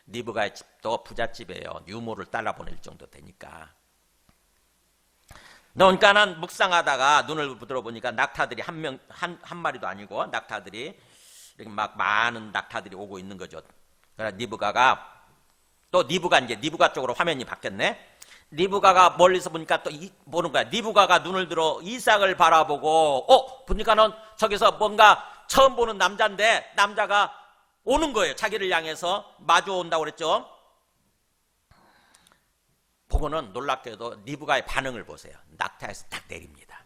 리브가의 집도 부잣집이에요. 유모를 따라 보낼 정도 되니까. 그러니까는 묵상하다가 눈을 들어보니까 낙타들이 한 마리도 아니고 낙타들이 이렇게 막 많은 낙타들이 오고 있는 거죠. 그래서 니브가 쪽으로 화면이 바뀌었네. 니브가가 멀리서 보니까 또 보는 거야. 니브가가 눈을 들어 이삭을 바라보고 보니까는 저기서 뭔가 처음 보는 남자인데 남자가 오는 거예요. 자기를 향해서 마주 온다고 그랬죠. 보고는 놀랍게도 니브가의 반응을 보세요. 낙타에서 딱 내립니다.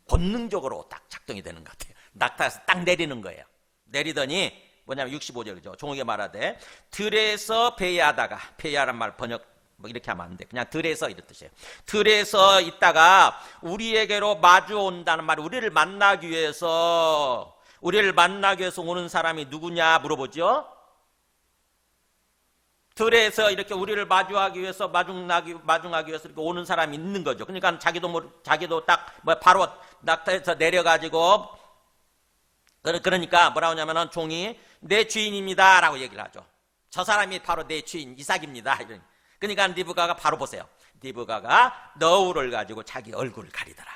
본능적으로 딱 작동이 되는 것 같아요. 낙타에서 딱 내리는 거예요. 내리더니 뭐냐면 65절이죠. 종옥에 말하되 들에서 배야란 말 번역 뭐 이렇게 하면 안 돼. 그냥 들에서 이런 뜻이에요. 들에서 있다가 우리에게로 마주 온다는 말, 우리를 만나기 위해서 오는 사람이 누구냐 물어보죠. 들에서 이렇게 우리를 마주하기 위해서 마중하기 위해서 이렇게 오는 사람이 있는 거죠. 그러니까 자기도 딱 뭐 바로 낙타에서 내려가지고 그러니까 뭐라고 하냐면은 종이 내 주인입니다라고 얘기를 하죠. 저 사람이 바로 내 주인 이삭입니다. 그러니까 리브가가 바로 보세요. 리브가가 너울을 가지고 자기 얼굴을 가리더라.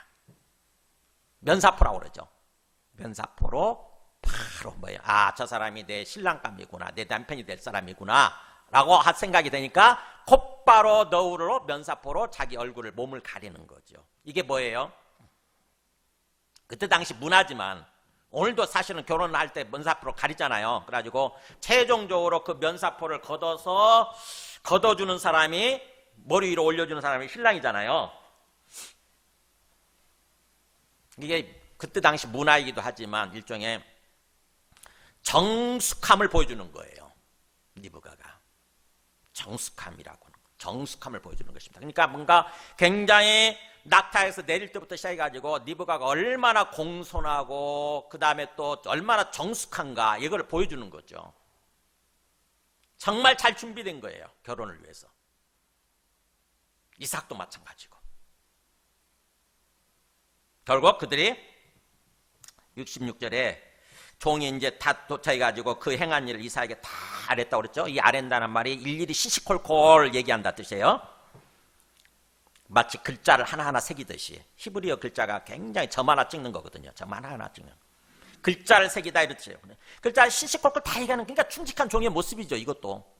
면사포라고 그러죠. 면사포로 바로 뭐예요? 아, 저 사람이 내 신랑감이구나, 내 남편이 될 사람이구나 라고 할 생각이 되니까 곧바로 너울로 면사포로 자기 얼굴을 몸을 가리는 거죠. 이게 뭐예요? 그때 당시 문화지만 오늘도 사실은 결혼할 때 면사포로 가리잖아요. 그래가지고 최종적으로 그 면사포를 걷어주는 사람이, 머리 위로 올려주는 사람이 신랑이잖아요. 이게 그때 당시 문화이기도 하지만 일종의 정숙함을 보여주는 거예요. 리브가가 정숙함이라고 하는 거, 정숙함을 보여주는 것입니다. 그러니까 뭔가 굉장히 낙타에서 내릴 때부터 시작해가지고 리브가가 얼마나 공손하고 그 다음에 또 얼마나 정숙한가 이걸 보여주는 거죠. 정말 잘 준비된 거예요. 결혼을 위해서. 이삭도 마찬가지고. 결국 그들이 66절에 종이 이제 다 도착해가지고 그 행한 일을 이삭에게 다 아랬다고 그랬죠. 이 아랜다는 말이 일일이 시시콜콜 얘기한다 뜻이에요. 마치 글자를 하나하나 새기듯이. 히브리어 글자가 굉장히 점 하나 찍는 거거든요. 점 하나하나 찍는. 글자를 새기다 이런 뜻이에요. 글자를 시시콜콜 다 얘기하는, 그러니까 충직한 종의 모습이죠. 이것도.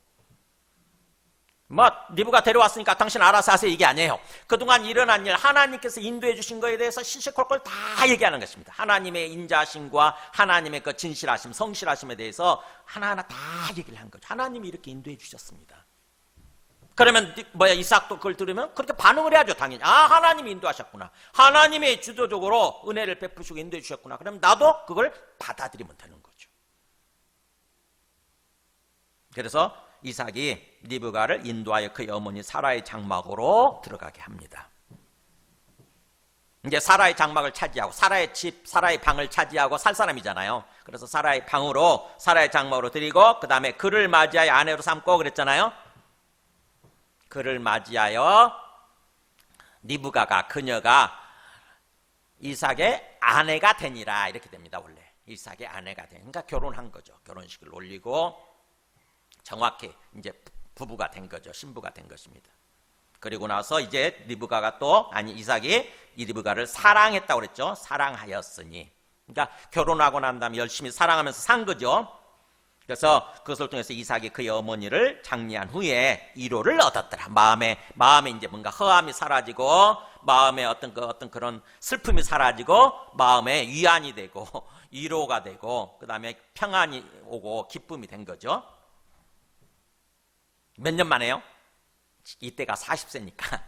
뭐 리브가 데려왔으니까 당신 알아서 하세요 이게 아니에요. 그동안 일어난 일, 하나님께서 인도해 주신 거에 대해서 시시콜콜 다 얘기하는 것입니다. 하나님의 인자하심과 하나님의 그 진실하심, 성실하심에 대해서 하나하나 다 얘기를 한 거죠. 하나님이 이렇게 인도해 주셨습니다. 그러면 이삭도 그걸 들으면 그렇게 반응을 해야죠. 당연히. 아, 하나님이 인도하셨구나, 하나님이 주도적으로 은혜를 베푸시고 인도해 주셨구나. 그럼 나도 그걸 받아들이면 되는 거죠. 그래서 이삭이 리브가를 인도하여 그의 어머니 사라의 장막으로 들어가게 합니다. 이제 사라의 장막을 차지하고 사라의 집, 사라의 방을 차지하고 살 사람이잖아요. 그래서 사라의 방으로, 사라의 장막으로 드리고 그 다음에 그를 맞이하여 아내로 삼고 그랬잖아요. 그를 맞이하여 리브가가, 그녀가 이삭의 아내가 되니라 이렇게 됩니다. 원래 이삭의 아내가 되니까 결혼한 거죠. 결혼식을 올리고 정확히 이제 부부가 된 거죠. 신부가 된 것입니다. 그리고 나서 이제 리브가가 이삭이 이 리브가를 사랑했다고 그랬죠. 사랑하였으니. 그러니까 결혼하고 난 다음에 열심히 사랑하면서 산 거죠. 그래서 그것을 통해서 이삭이 그의 어머니를 장례한 후에 위로를 얻었더라. 마음에 이제 뭔가 허함이 사라지고 마음에 어떤 그런 슬픔이 사라지고 마음에 위안이 되고 위로가 되고 그 다음에 평안이 오고 기쁨이 된 거죠. 몇 년 만에요? 이때가 40세니까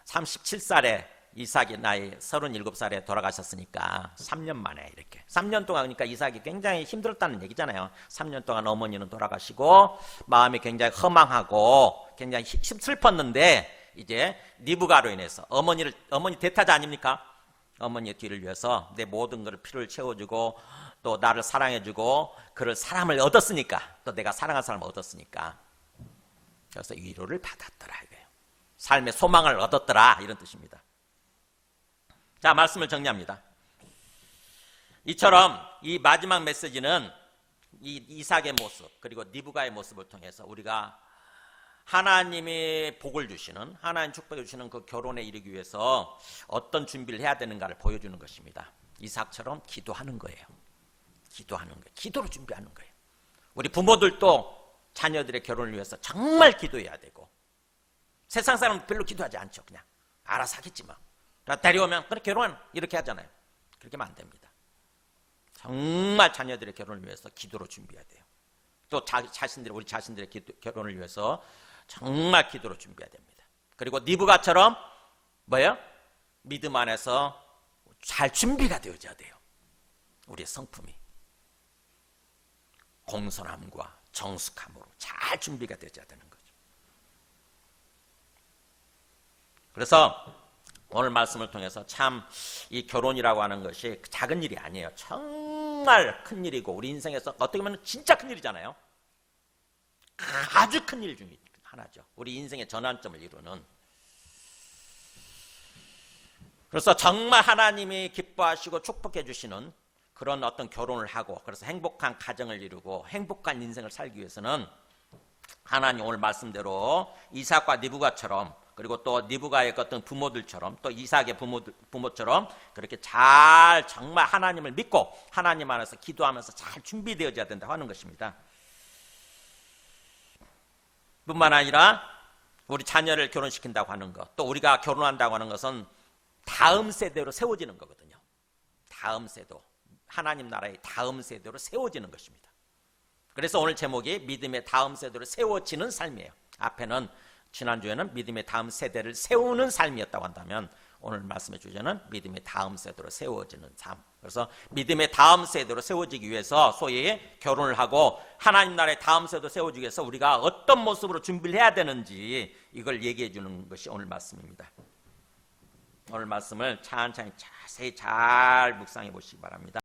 37살에 이삭이 나이 37살에 돌아가셨으니까 3년 만에 이렇게 3년 동안, 그러니까 이삭이 굉장히 힘들었다는 얘기잖아요. 3년 동안 어머니는 돌아가시고 마음이 굉장히 허망하고 굉장히 슬펐는데 이제 리브가로 인해서 어머니 대타자 아닙니까? 어머니의 뒤를 위해서 내 모든 것을 피를 채워주고 또 나를 사랑해주고 그를 사람을 얻었으니까, 또 내가 사랑한 사람을 얻었으니까 그래서 위로를 받았더라 이거예요. 삶의 소망을 얻었더라 이런 뜻입니다. 자, 말씀을 정리합니다. 이처럼 이 마지막 메시지는 이 이삭의 모습 그리고 리브가의 모습을 통해서 우리가 하나님이 복을 주시는, 하나님 축복해 주시는 그 결혼에 이르기 위해서 어떤 준비를 해야 되는가를 보여주는 것입니다. 이삭처럼 기도하는 거예요. 기도하는 거예요. 기도로 준비하는 거예요. 우리 부모들도 자녀들의 결혼을 위해서 정말 기도해야 되고, 세상 사람은 별로 기도하지 않죠. 그냥 알아서 하겠지만 데려오면 그래 결혼 이렇게 하잖아요. 그렇게 하면 안 됩니다. 정말 자녀들의 결혼을 위해서 기도로 준비해야 돼요. 또 우리 자신들의 결혼을 위해서 정말 기도로 준비해야 됩니다. 그리고 리브가처럼 믿음 안에서 잘 준비가 되어져야 돼요. 우리의 성품이 공손함과 정숙함으로 잘 준비가 되어져야 되는 거죠. 그래서 오늘 말씀을 통해서 참 이 결혼이라고 하는 것이 작은 일이 아니에요. 정말 큰 일이고 우리 인생에서 어떻게 보면 진짜 큰 일이잖아요. 아주 큰 일 중에 하나죠. 우리 인생의 전환점을 이루는. 그래서 정말 하나님이 기뻐하시고 축복해 주시는 그런 어떤 결혼을 하고 그래서 행복한 가정을 이루고 행복한 인생을 살기 위해서는 하나님 오늘 말씀대로 이삭과 리브가처럼 그리고 또 리브가의 어떤 부모들처럼 또 이삭의 부모처럼 그렇게 잘 정말 하나님을 믿고 하나님 안에서 기도하면서 잘 준비되어져야 된다고 하는 것입니다. 뿐만 아니라 우리 자녀를 결혼시킨다고 하는 것, 또 우리가 결혼한다고 하는 것은 다음 세대로 세워지는 거거든요. 다음 세대, 하나님 나라의 다음 세대로 세워지는 것입니다. 그래서 오늘 제목이 믿음의 다음 세대로 세워지는 삶이에요. 앞에는 지난주에는 믿음의 다음 세대를 세우는 삶이었다고 한다면 오늘 말씀의 주제는 믿음의 다음 세대로 세워지는 삶. 그래서 믿음의 다음 세대로 세워지기 위해서 소위 결혼을 하고 하나님 나라의 다음 세대로 세워지기 위해서 우리가 어떤 모습으로 준비를 해야 되는지 이걸 얘기해 주는 것이 오늘 말씀입니다. 오늘 말씀을 천천히 자세히 잘 묵상해 보시기 바랍니다.